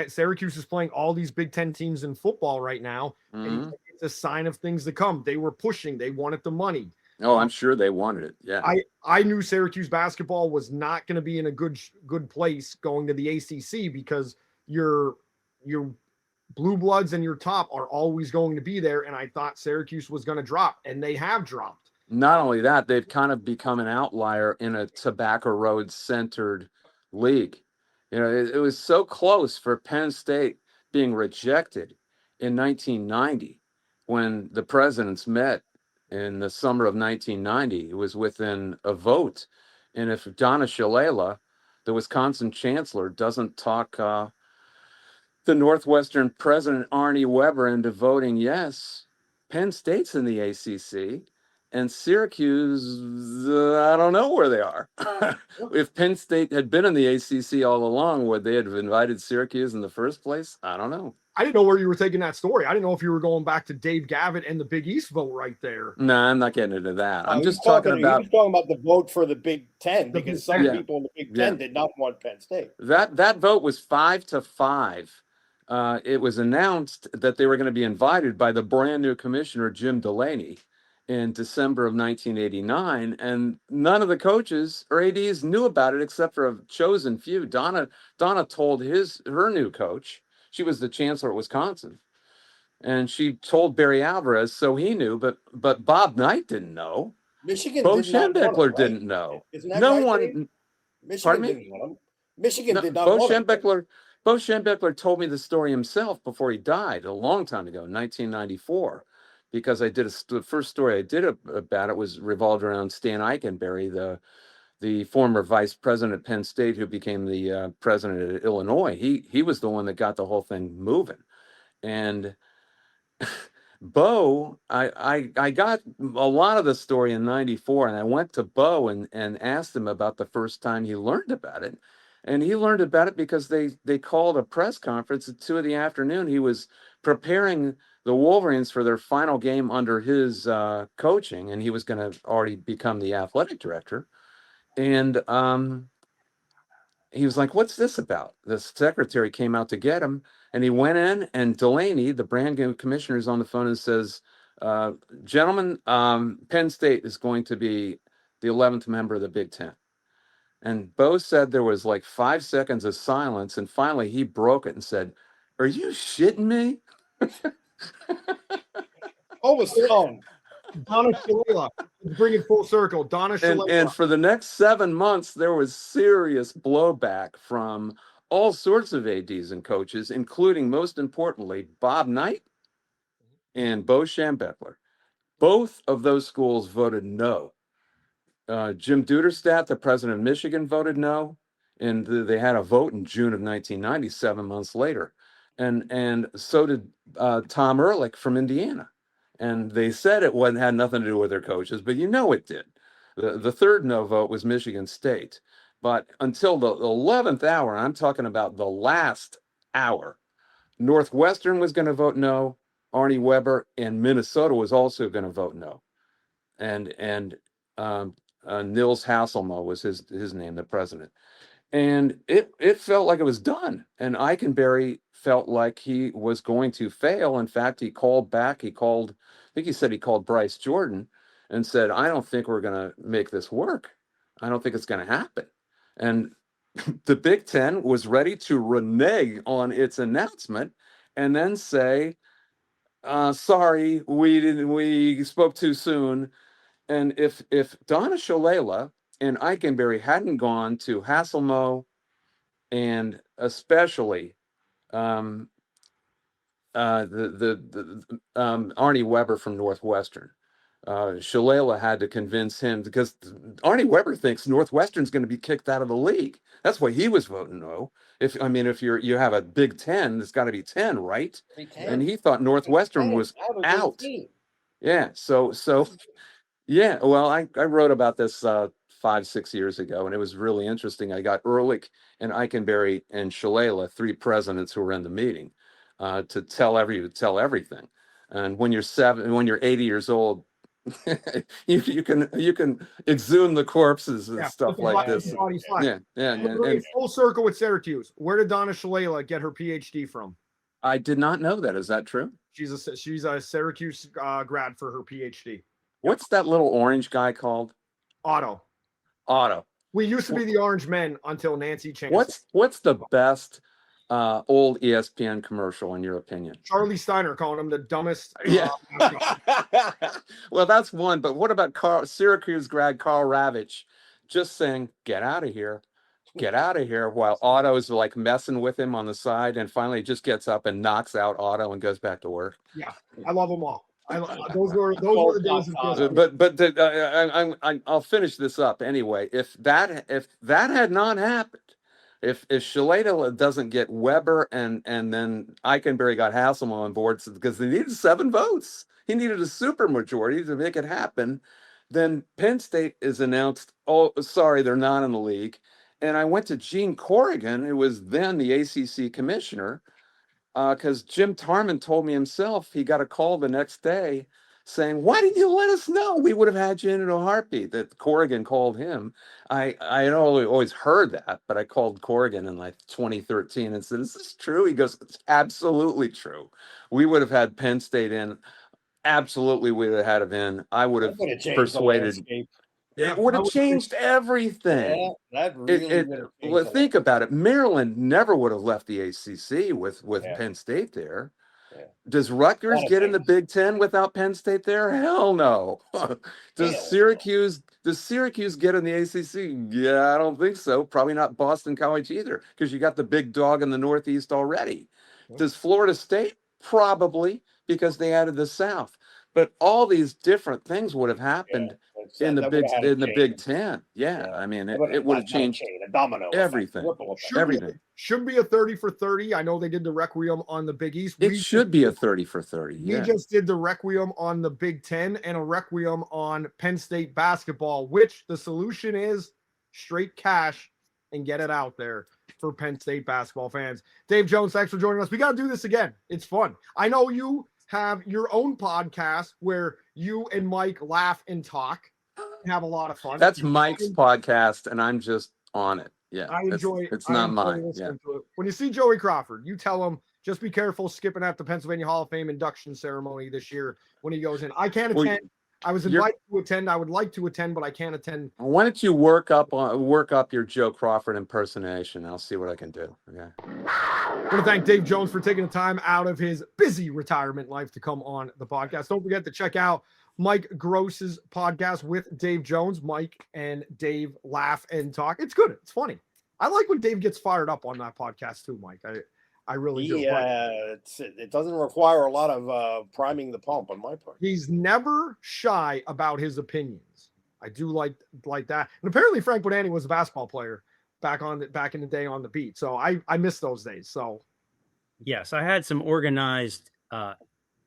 Syracuse is playing all these Big Ten teams in football right now. And like, it's a sign of things to come. They were pushing. They wanted the money. Oh, I'm sure they wanted it. Yeah. I knew Syracuse basketball was not going to be in a good place going to the ACC because your blue bloods and your top are always going to be there. And I thought Syracuse was going to drop, and they have dropped. Not only that, they've kind of become an outlier in a Tobacco Road centered league. It was so close for Penn State being rejected in 1990 when the presidents met in the summer of 1990. It was within a vote. And if Donna Shalala, the Wisconsin chancellor, doesn't talk the Northwestern president, Arnie Weber, into voting yes, Penn State's in the ACC. And Syracuse, I don't know where they are. If Penn State had been in the ACC all along, would they have invited Syracuse in the first place? I don't know. I didn't know where you were taking that story. I didn't know if you were going back to Dave Gavitt and the Big East vote right there. No, I'm not getting into that. I'm just talking about the vote for the Big Ten, because some people in the Big Ten did not want Penn State. That vote was 5-5. It was announced that they were going to be invited by the brand new commissioner, Jim Delaney, in December of 1989, and none of the coaches or ADs knew about it except for a chosen few. Donna told her new coach. She was the chancellor at Wisconsin, and she told Barry Alvarez, so he knew, but Bob Knight didn't know. Michigan Bo Schembechler didn't know. No one. Michigan didn't want him. Michigan did not want him. Bo Schembechler told me the story himself before he died a long time ago, 1994. Because the first story I did about it was revolved around Stan Eikenberry, the former vice president at Penn State, who became the president at Illinois. He was the one that got the whole thing moving. And Bo, I got a lot of the story in 94, and I went to Bo and asked him about the first time he learned about it. And he learned about it because they called a press conference at 2 p.m. He was preparing the Wolverines for their final game under his coaching, and he was going to already become the athletic director. And he was like, "What's this about?" The secretary came out to get him, and he went in, and Delaney, the brand new commissioner, is on the phone and says, "Gentlemen, Penn State is going to be the 11th member of the Big Ten." And Bo said there was like 5 seconds of silence, and finally he broke it and said, "Are you shitting me?" Oh, was thrown. Donna Shalala. Bring it full circle. Donna Shalala. And for the next 7 months, there was serious blowback from all sorts of ADs and coaches, including, most importantly, Bob Knight and Bo Schembechler. Both of those schools voted no. Jim Duderstadt, the president of Michigan, voted no. And they had a vote in June of 1990, 7 months later. And so did Tom Ehrlich from Indiana. And they said it had nothing to do with their coaches, but it did. The third no vote was Michigan State. But until the 11th hour, I'm talking about the last hour, Northwestern was going to vote no, Arnie Weber, and Minnesota was also going to vote no. And Nils Hasselmo was his name, the president. And it felt like it was done. And Eikenberry felt like he was going to fail. In fact, he called back. I think he said he called Bryce Jordan and said, "I don't think we're going to make this work. I don't think it's going to happen." And the Big Ten was ready to renege on its announcement and then say, "Sorry, we spoke too soon." And if Donna Shalala and Eikenberry hadn't gone to Hasselmo and especially Arnie Weber from Northwestern, Shalala had to convince him, because Arnie Weber thinks Northwestern's going to be kicked out of the league. That's why he was voting no. If you have a Big Ten, it's got to be 10, right? And he thought Northwestern was out. Yeah. So yeah. Well, I wrote about this 5-6 years ago, and it was really interesting. I got Ehrlich and Eikenberry and Shalala, 3 presidents who were in the meeting, to tell everything. And when you're 80 years old, you can exhume the corpses and stuff like this. Yeah. And full circle with Syracuse. Where did Donna Shalala get her PhD from? I did not know that. Is that true? She's a Syracuse grad for her PhD. What's that little orange guy called? Otto. We used to be the Orange Men until Nancy changed. What's the best old ESPN commercial in your opinion? Charlie Steiner calling him the dumbest. Yeah. Well, that's one. But what about Syracuse grad Carl Ravitch just saying, "Get out of here, while Otto's like messing with him on the side, and finally just gets up and knocks out Otto and goes back to work. Yeah, I love them all. Those were the days of but I'll finish this up anyway. If that had not happened, if Shalala doesn't get Weber and then Eikenberry got Hasselman on board because they needed 7 votes, he needed a super majority to make it happen, then Penn State is announced, oh, sorry, they're not in the league. And I went to Gene Corrigan, who was then the ACC commissioner, because Jim Tarman told me himself he got a call the next day saying, "Why didn't you let us know? We would have had you in a heartbeat." That Corrigan called him. I had always heard that, but I called Corrigan in like 2013 and said, "Is this true?" He goes, "It's absolutely true. We would have had Penn State in. Absolutely, we would have had him in. I would have persuaded." It would have changed everything. Yeah, that really think about it. Maryland never would have left the ACC with Penn State there. Yeah. Does Rutgers get in the Big Ten without Penn State there? Hell no. Does Syracuse get in the ACC? Yeah, I don't think so. Probably not Boston College either, because you got the big dog in the Northeast already. Yeah. Does Florida State? Probably, because they added the South. But all these different things would have happened in the Big Ten. Yeah, I mean, it would have changed a domino everything. Everything should be a 30 for 30. I know they did the Requiem on the Big East. It should be a 30 for 30. We just did the Requiem on the Big Ten and a Requiem on Penn State basketball, which the solution is straight cash and get it out there for Penn State basketball fans. Dave Jones, thanks for joining us. We got to do this again. It's fun. I know you have your own podcast where you and Mike laugh and talk and have a lot of fun. That's Mike's podcast, and I'm just on it. Yeah, I enjoy it. It's not mine. Yeah. When you see Joey Crawford, you tell him, just be careful skipping at the Pennsylvania Hall of Fame induction ceremony this year when he goes in. I can't attend. I was invited to attend. I would like to attend, but I can't attend. Why don't you work up your Joe Crawford impersonation? I'll see what I can do. Okay. I want to thank Dave Jones for taking the time out of his busy retirement life to come on the podcast. Don't forget to check out Mike Gross's podcast with Dave Jones. Mike and Dave laugh and talk. It's good. It's funny. I like when Dave gets fired up on that podcast too, Mike. I really do. It doesn't require a lot of priming the pump on my part. He's never shy about his opinions. I do like that. And apparently Frank Bonanni was a basketball player back in the day on the beat. So I miss those days. So yes, I had some organized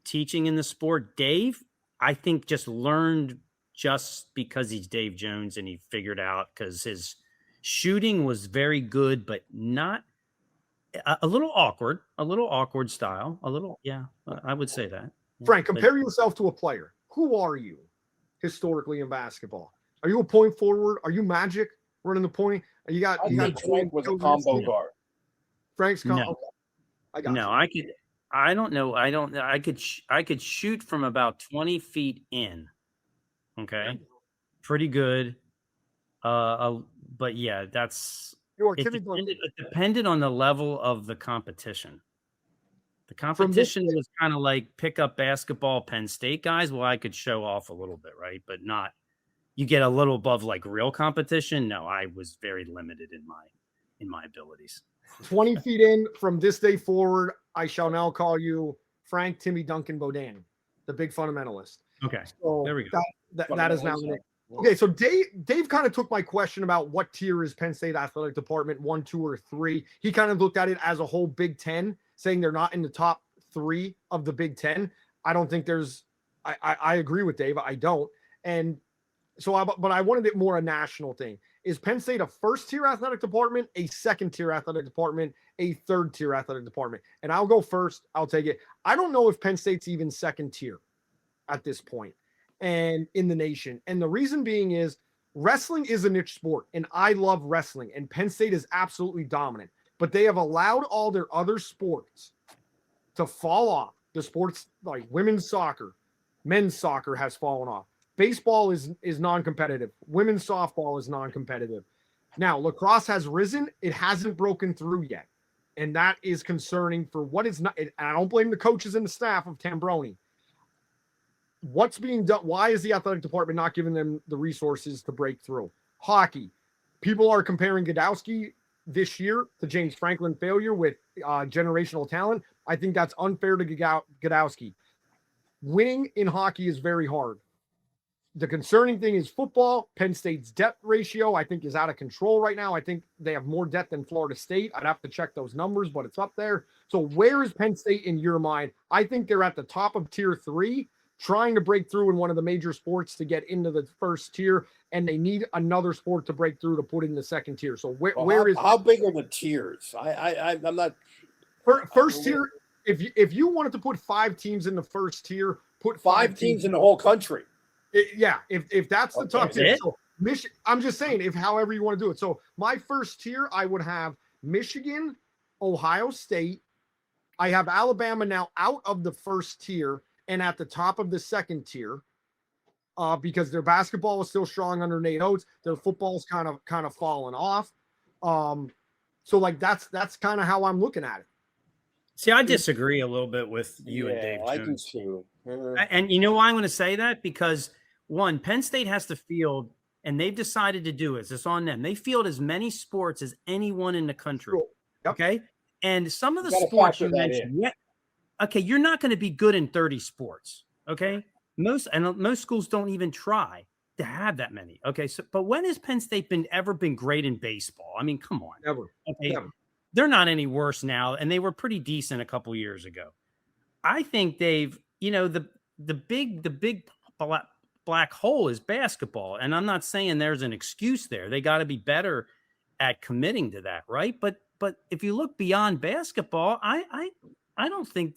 teaching in the sport. Dave, I think, just learned just because he's Dave Jones, and he figured out, because his shooting was very good, but not a little awkward style. I would say that. Frank, compare yourself to a player. Who are you historically in basketball? Are you a point forward? Are you Magic running the point? Frank was a combo guard. Frank's combo. No. Okay. I got no, you. I don't know. I could shoot from about 20 feet in. Okay. Pretty good. But yeah, it depended on the level of the competition. The competition was kind of like pickup basketball Penn State guys. Well, I could show off a little bit, right? But not, you get a little above like real competition. No, I was very limited in my abilities. 20 feet in from this day forward, I shall now call you Frank Timmy Duncan Bodani, the big fundamentalist. Okay. So There we go. That is now okay. So Dave kind of took my question about what tier is Penn State athletic department, 1, 2, or 3. He kind of looked at it as a whole Big Ten, saying they're not in the top 3 of the Big Ten. I don't think there's. I agree with Dave. I don't. And so, but I wanted it more a national thing. Is Penn State a first-tier athletic department, a second-tier athletic department, a third-tier athletic department? And I'll go first. I'll take it. I don't know if Penn State's even second-tier at this point and in the nation. And the reason being is wrestling is a niche sport, and I love wrestling, and Penn State is absolutely dominant. But they have allowed all their other sports to fall off. The sports like women's soccer, men's soccer has fallen off. Baseball is non-competitive. Women's softball is non-competitive. Now, lacrosse has risen. It hasn't broken through yet. And that is concerning for what is not. And I don't blame the coaches and the staff of Tambroni. What's being done? Why is the athletic department not giving them the resources to break through? Hockey. People are comparing Godowski this year to James Franklin failure with generational talent. I think that's unfair to Godowski. Winning in hockey is very hard. The concerning thing is football. Penn State's debt ratio, I think, is out of control right now. I think they have more debt than Florida State. I'd have to check those numbers, but it's up there. So where is Penn State in your mind? I think they're at the top of tier 3, trying to break through in one of the major sports to get into the first tier, and they need another sport to break through to put in the second tier. So how big are the tiers? I'm not first tier. If you wanted to put 5 teams in the first tier, put 5 teams in the whole country. If that's the top tier. So I'm just saying, if however you want to do it. So my first tier, I would have Michigan, Ohio State. I have Alabama now out of the first tier and at the top of the second tier, because their basketball is still strong under Nate Oates. Their football's kind of fallen off. So like that's kind of how I'm looking at it. See, I disagree a little bit with you and Dave Jones. I do too. And you know why I'm going to say that? Because one, Penn State has to field, and they've decided to do it. It's on them. They field as many sports as anyone in the country. Cool. Yep. Okay. And some of the sports you mentioned, you're not going to be good in 30 sports. Okay. Most schools don't even try to have that many. Okay. So, but when has Penn State ever been great in baseball? I mean, come on. Never. Okay. Never. They're not any worse now, and they were pretty decent a couple years ago. I think they've, the big black hole is basketball, and I'm not saying there's an excuse there. They got to be better at committing to that, right? But if you look beyond basketball, I don't think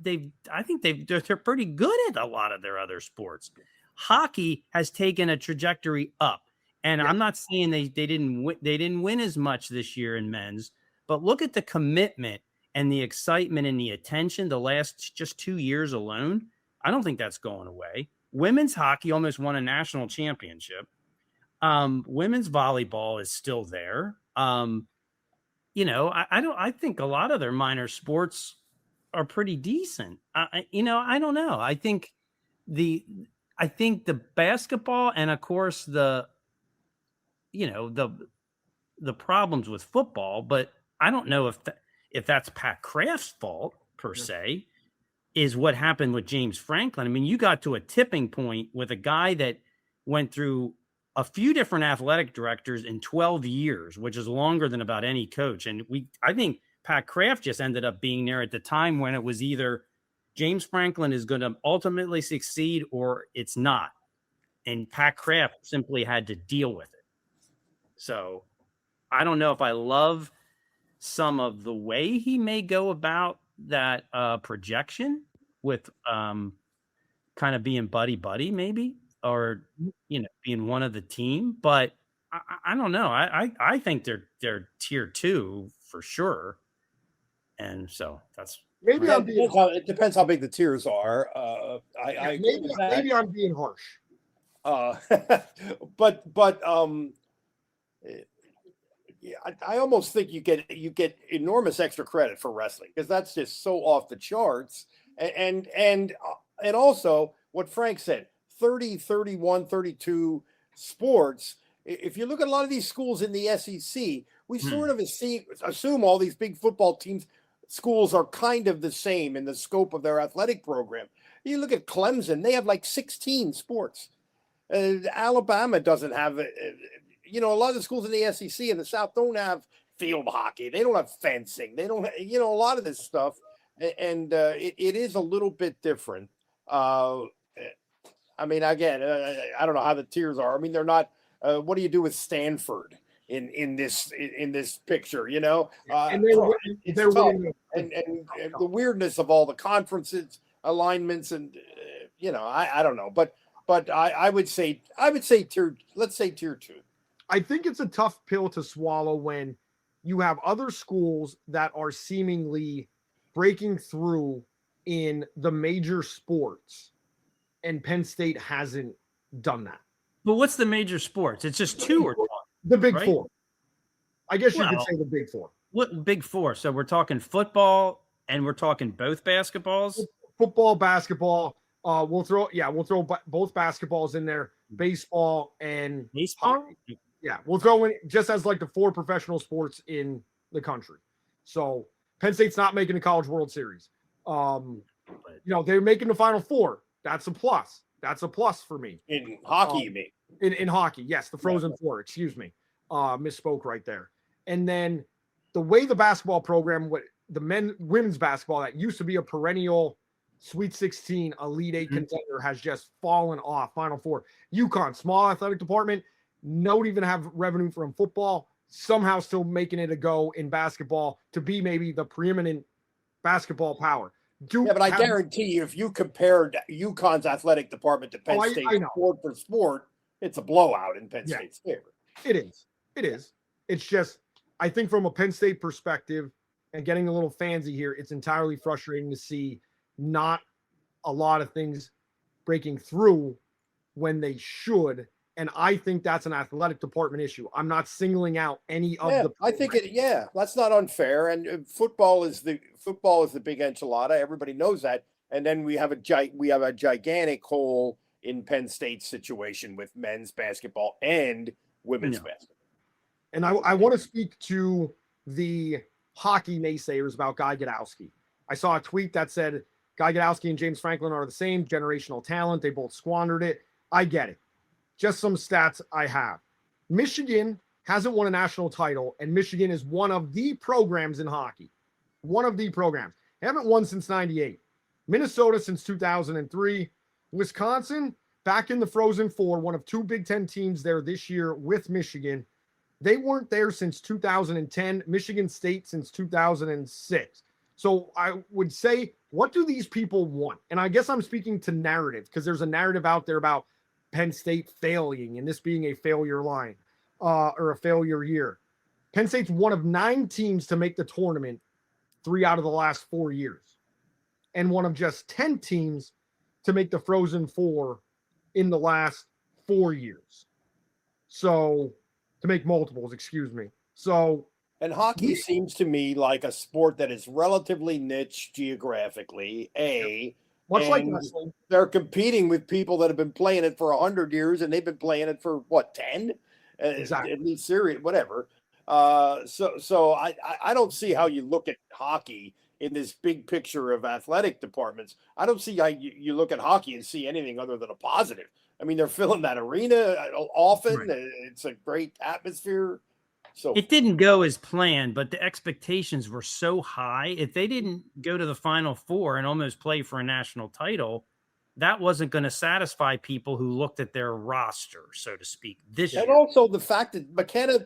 they're pretty good at a lot of their other sports. Hockey has taken a trajectory up, and I'm not saying they didn't win as much this year in men's. But look at the commitment and the excitement and the attention the last just 2 years alone. I don't think that's going away. Women's hockey almost won a national championship. Women's volleyball is still there. I think a lot of their minor sports are pretty decent. I don't know. I think the basketball and of course the problems with football, but I don't know if that's Pat Kraft's fault per se, is what happened with James Franklin. I mean, you got to a tipping point with a guy that went through a few different athletic directors in 12 years, which is longer than about any coach. And I think Pat Kraft just ended up being there at the time when it was either James Franklin is going to ultimately succeed or it's not. And Pat Kraft simply had to deal with it. So I don't know if I love some of the way he may go about that projection with kind of being buddy maybe, or being one of the team, but I don't know. I think they're tier 2 for sure, and so that's maybe it depends how big the tiers are. Maybe I'm being harsh. I almost think you get enormous extra credit for wrestling because that's just so off the charts. And also what Frank said, 30, 31, 32 sports. If you look at a lot of these schools in the SEC, we sort of assume all these big football schools are kind of the same in the scope of their athletic program. You look at Clemson; they have like 16 sports. Alabama doesn't have, a lot of the schools in the SEC and the South don't have field hockey. They don't have fencing. They don't, a lot of this stuff, and it is a little bit different. I mean, again, I don't know how the tiers are. I mean, they're not. What do you do with Stanford in this picture? And it's they're tough. winning And the weirdness of all the conferences alignments, and I don't know, but I would say tier. Let's say tier 2. I think it's a tough pill to swallow when you have other schools that are seemingly breaking through in the major sports, and Penn State hasn't done that. But what's the major sports? It's just 2 or 1. The Big right? Four. I guess you could Well, say the Big Four. What Big Four? So we're talking football and we're talking both basketballs. Football, basketball. We'll throw both basketballs in there. Baseball and Baseball. yeah, we'll throw in just as like the 4 professional sports in the country. So Penn State's not making the College World Series. They're making the Final Four. That's a plus. That's a plus for me. In hockey, you mean? In hockey, yes, the Frozen Four. Excuse me, misspoke right there. And then the way the basketball program, women's basketball that used to be a perennial Sweet 16, Elite 8 contender, has just fallen off. Final Four. UConn, small athletic department, don't even have revenue from football. Somehow still making it a go in basketball to be maybe the preeminent basketball power. But I guarantee you, if you compared UConn's athletic department to Penn State sport for sport, it's a blowout in Penn State's favor. It is. It's just, I think from a Penn State perspective, and getting a little fancy here, it's entirely frustrating to see not a lot of things breaking through when they should. And I think that's an athletic department issue. I'm not singling out any of the. I think that's not unfair. And football is the big enchilada. Everybody knows that. And then we have a gigantic hole in Penn State's situation with men's basketball and women's basketball. And I want to speak to the hockey naysayers about Guy Gadowski. I saw a tweet that said Guy Gadowski and James Franklin are the same generational talent. They both squandered it. I get it. Just some stats I have. Michigan hasn't won a national title, and Michigan is one of the programs in hockey. One of the programs. They haven't won since 98. Minnesota since 2003. Wisconsin, back in the Frozen Four, one of 2 Big Ten teams there this year with Michigan. They weren't there since 2010. Michigan State since 2006. So I would say, what do these people want? And I guess I'm speaking to narrative, because there's a narrative out there about Penn State failing and this being a failure line or a failure year. Penn State's one of 9 teams to make the tournament 3 out of the last 4 years, and one of just 10 teams to make the Frozen Four in the last 4 years. So to make multiples, excuse me. So, and hockey seems to me like a sport that is relatively niche geographically. Much like wrestling, they're competing with people that have been playing it for 100 years, and they've been playing it for 10? Exactly. At least serious, whatever. So I don't see how you look at hockey in this big picture of athletic departments. I don't see how you look at hockey and see anything other than a positive. I mean, they're filling that arena often. Right. It's a great atmosphere. So it didn't go as planned, but the expectations were so high. If they didn't go to the Final Four and almost play for a national title, that wasn't going to satisfy people who looked at their roster, so to speak, this year. And also the fact that McKenna,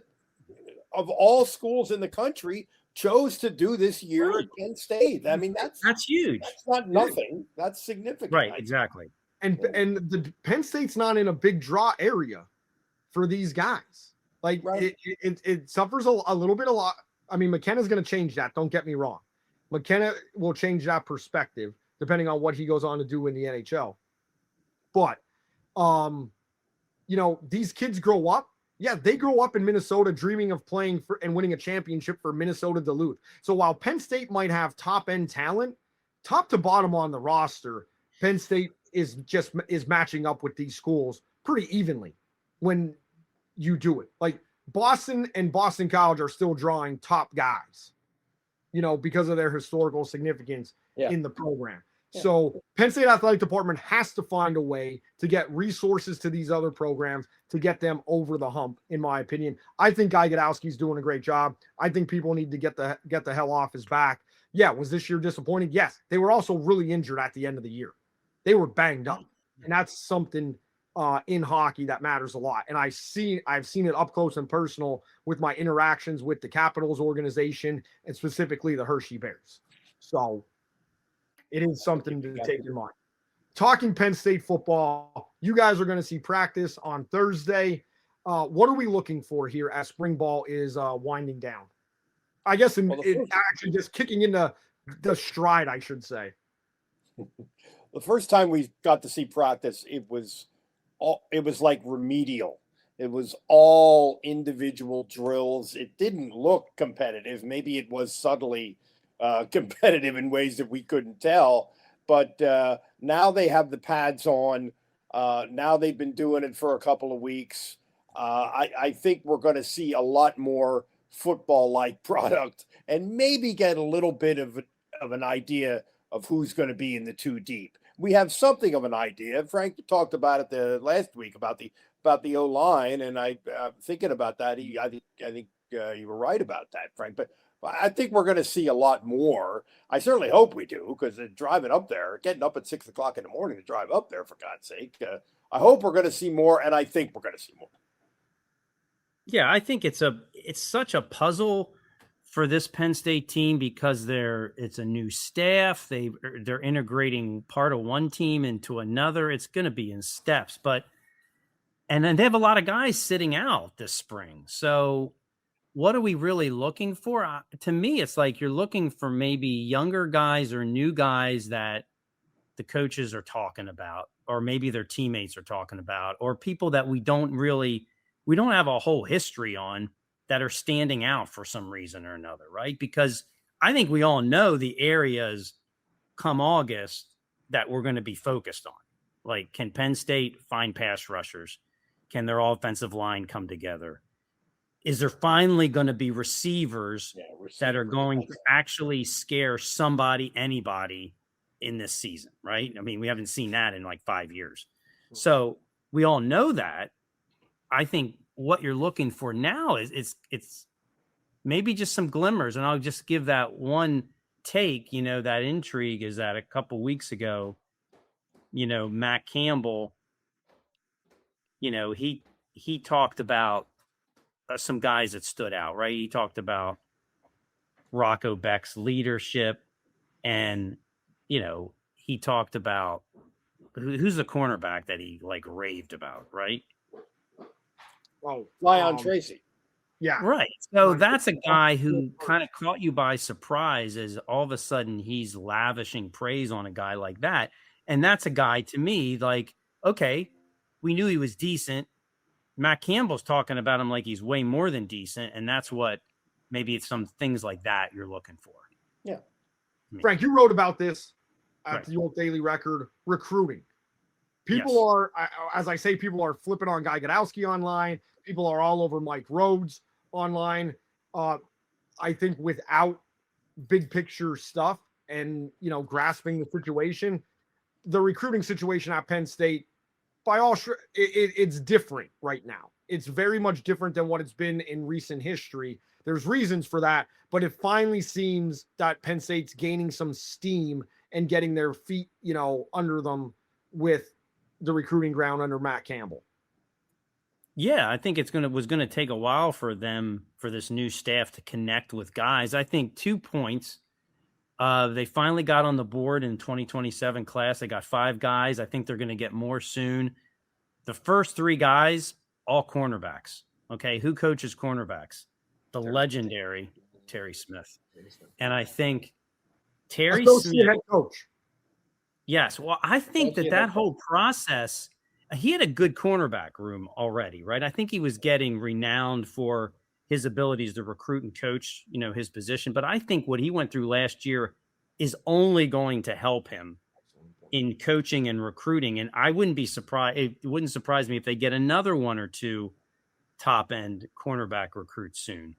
of all schools in the country, chose to do this year at Penn State. I mean, that's huge. That's not nothing. That's significant. Right, exactly. And the Penn State's not in a big draw area for these guys. Like it suffers a little bit, a lot. I mean, McKenna's going to change that. Don't get me wrong. McKenna will change that perspective depending on what he goes on to do in the NHL. But, these kids grow up. Yeah, they grow up in Minnesota dreaming of playing for and winning a championship for Minnesota Duluth. So while Penn State might have top-end talent, top to bottom on the roster, Penn State is matching up with these schools pretty evenly when you do it. Like Boston and Boston College are still drawing top guys, because of their historical significance in the program. So Penn State Athletic Department has to find a way to get resources to these other programs to get them over the hump, in my opinion. I think Guy Gadowski's doing a great job. I think people need to get the hell off his back. Yeah, was this year disappointing? Yes. They were also really injured at the end of the year. They were banged up. And that's something in hockey that matters a lot. And I've seen it up close and personal with my interactions with the Capitals organization and specifically the Hershey Bears. So it is something to take in mind. Talking Penn State football, you guys are going to see practice on Thursday. What are we looking for here as spring ball is winding down? I guess it actually just kicking into the stride, I should say. The first time we got to see practice, it was like remedial. It was all individual drills. It didn't look competitive. Maybe it was subtly competitive in ways that we couldn't tell. But now they have the pads on. Now they've been doing it for a couple of weeks. I think we're going to see a lot more football-like product and maybe get a little bit of an idea of who's going to be in the two deep. We have something of an idea. Frank talked about it the last week about the O-line, and I thinking about that. I think you were right about that, Frank. But I think we're going to see a lot more. I certainly hope we do, because driving up there, getting up at 6 o'clock in the morning to drive up there, for God's sake. I hope we're going to see more, and I think we're going to see more. Yeah, I think it's such a puzzle for this Penn State team because it's a new staff. They're integrating part of one team into another. It's going to be in steps, and then they have a lot of guys sitting out this spring. So what are we really looking for? To me, it's like you're looking for maybe younger guys or new guys that the coaches are talking about, or maybe their teammates are talking about, or people that we don't have a whole history on that are standing out for some reason or another, right? Because I think we all know the areas come August that we're going to be focused on. Like, can Penn State find pass rushers? Can their offensive line come together? Is there finally going to be receivers that are going to actually scare anybody in this season, right? I mean, we haven't seen that in like 5 years. So we all know that. I think what you're looking for now is it's maybe just some glimmers. And I'll just give that one take, that intrigue is that a couple weeks ago, Matt Campbell, he talked about some guys that stood out, right? He talked about Rocco Beck's leadership, and, he talked about who's the cornerback that he raved about, right? Oh, Lyon Tracy. Yeah. Right. So that's a guy who kind of caught you by surprise, as all of a sudden he's lavishing praise on a guy like that. And that's a guy, to me, like, okay, we knew he was decent. Matt Campbell's talking about him like he's way more than decent. And that's what maybe it's some things like that you're looking for. Yeah. Frank, you wrote about this at the York Daily Record, recruiting. People are, as I say, people are flipping on Guy Gadowski online. People are all over Mike Rhodes online. I think without big picture stuff and, grasping the situation, the recruiting situation at Penn State, by all sure, it's different right now. It's very much different than what it's been in recent history. There's reasons for that, but it finally seems that Penn State's gaining some steam and getting their feet, under them with the recruiting ground under Matt Campbell. Yeah, I think was going to take a while for this new staff to connect with guys. I think 2 points. They finally got on the board in 2027 class. They got 5 guys. I think they're going to get more soon. The first 3 guys, all cornerbacks. Okay, who coaches cornerbacks? The legendary Terry Smith. And I think Terry Smith, head coach. Yes, well, I think that whole process, he had a good cornerback room already, right? I think he was getting renowned for his abilities to recruit and coach, his position. But I think what he went through last year is only going to help him in coaching and recruiting. And I wouldn't be surprised. It wouldn't surprise me if they get another 1 or 2 top end cornerback recruits soon.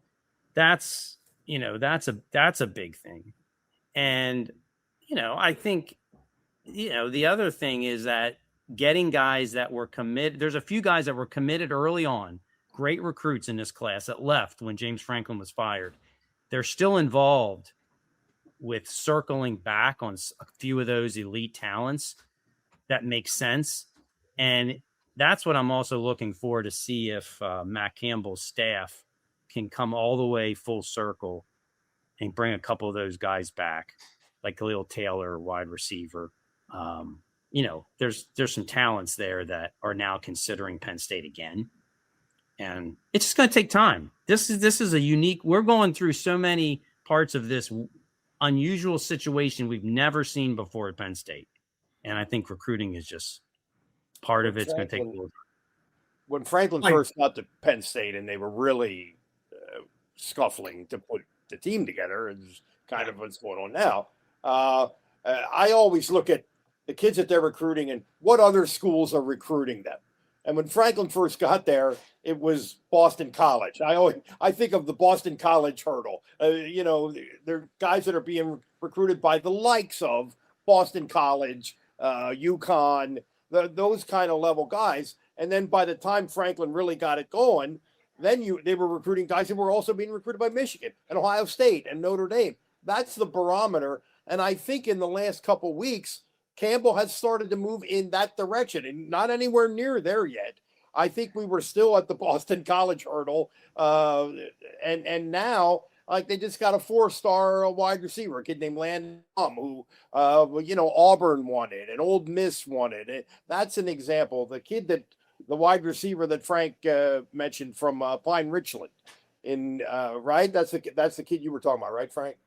That's a big thing. And, I think the other thing is that getting guys that were committed. There's a few guys that were committed early on, great recruits in this class that left when James Franklin was fired. They're still involved with circling back on a few of those elite talents. That makes sense. And that's what I'm also looking for to see if Matt Campbell's staff can come all the way full circle and bring a couple of those guys back, like Khalil Taylor, wide receiver. There's some talents there that are now considering Penn State again. And it's just going to take time. This is a unique, we're going through so many parts of this unusual situation we've never seen before at Penn State. And I think recruiting is just part of it. It's going to take a little time. When Franklin first got to Penn State and they were really scuffling to put the team together, is kind of what's going on now. I always look at the kids that they're recruiting and what other schools are recruiting them. And when Franklin first got there, it was Boston College. I think of the Boston College hurdle. They're guys that are being recruited by the likes of Boston College, UConn, those kind of level guys. And then by the time Franklin really got it going, then they were recruiting guys that were also being recruited by Michigan and Ohio State and Notre Dame. That's the barometer. And I think in the last couple of weeks, Campbell has started to move in that direction, and not anywhere near there yet. I think we were still at the Boston College hurdle, and now like they just got a 4-star wide receiver, a kid named Landon, who Auburn wanted and Ole Miss wanted. That's an example. The wide receiver that Frank mentioned from Pine Richland, right? That's the kid you were talking about, right, Frank?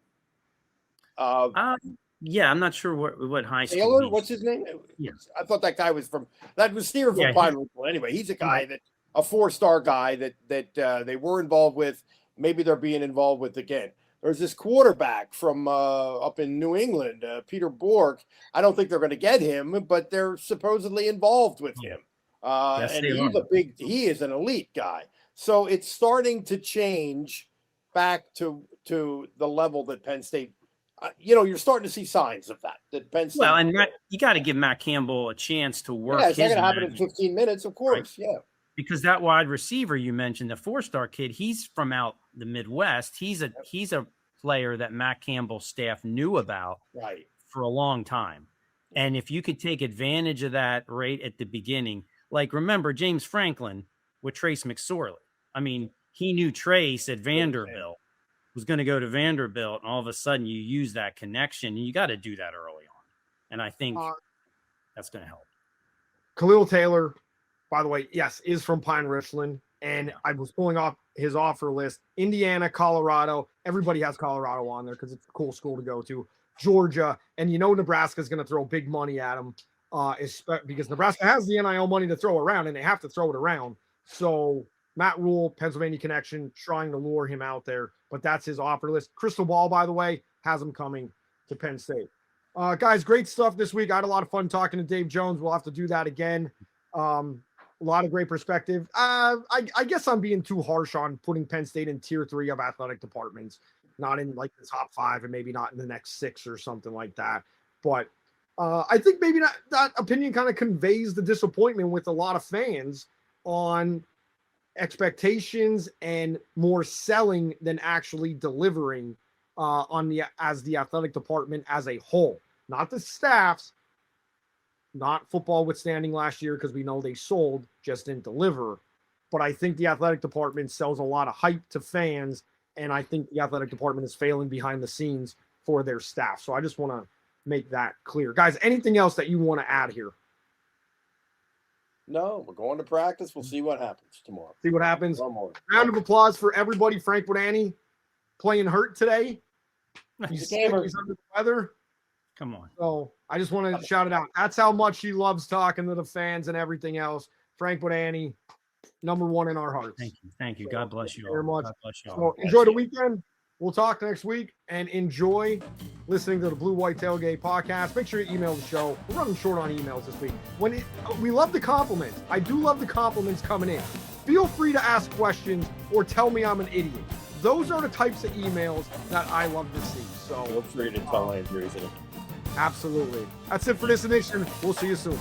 Yeah, I'm not sure what high school. Taylor, what's his name? Yes, I thought that guy was from Pine Ridge. Anyway, he's a guy a 4-star guy that they were involved with. Maybe they're being involved with again. There's this quarterback from up in New England, Peter Bork. I don't think they're going to get him, but they're supposedly involved with him. And he is an elite guy. So it's starting to change back to the level that Penn State. You're starting to see signs of that Penn State. Well, and you got to give Matt Campbell a chance to work. Yeah, it's not going to happen in 15 minutes, of course. Right. Yeah, because that wide receiver you mentioned, the 4-star kid, he's from out the Midwest. He's a player that Matt Campbell's staff knew about for a long time. And if you could take advantage of that right at the beginning, like remember James Franklin with Trace McSorley. I mean, he knew Trace at Vanderbilt. Was going to go to Vanderbilt, and all of a sudden you use that connection. You got to do that early on. And I think that's going to help. Khalil Taylor, by the way, yes, is from Pine Richland. And I was pulling off his offer list. Indiana, Colorado. Everybody has Colorado on there because it's a cool school to go to. Georgia. And Nebraska is going to throw big money at him because Nebraska has the NIL money to throw around, and they have to throw it around. So Matt Rule, Pennsylvania connection, trying to lure him out there. But that's his offer list. Crystal Ball, by the way, has him coming to Penn State. Guys, great stuff this week. I had a lot of fun talking to Dave Jones. We'll have to do that again. A lot of great perspective. I guess I'm being too harsh on putting Penn State in tier 3 of athletic departments, not in like the top 5 and maybe not in the next 6 or something like that. But I think maybe that opinion kind of conveys the disappointment with a lot of fans on expectations and more selling than actually delivering as the athletic department as a whole, not the staffs, not football withstanding last year because we know they sold, just didn't deliver. But I think the athletic department sells a lot of hype to fans, and I think the athletic department is failing behind the scenes for their staff. So I just want to make that clear. Guys, anything else that you want to add here? No, we're going to practice. We'll see what happens tomorrow. See what happens. Round of applause for everybody. Frank Woodani playing hurt today. He's under the weather. Come on. So I just want to shout it out. That's how much he loves talking to the fans and everything else. Frank Woodani, number 1 in our hearts. Thank you. God bless you all. Very much. God bless you all. So enjoy the weekend. We'll talk next week, and enjoy listening to the Blue White Tailgate podcast. Make sure you email the show. We're running short on emails this week. We love the compliments. I do love the compliments coming in. Feel free to ask questions or tell me I'm an idiot. Those are the types of emails that I love to see. So feel free to tell Andrew, isn't it? Absolutely. That's it for this edition. We'll see you soon.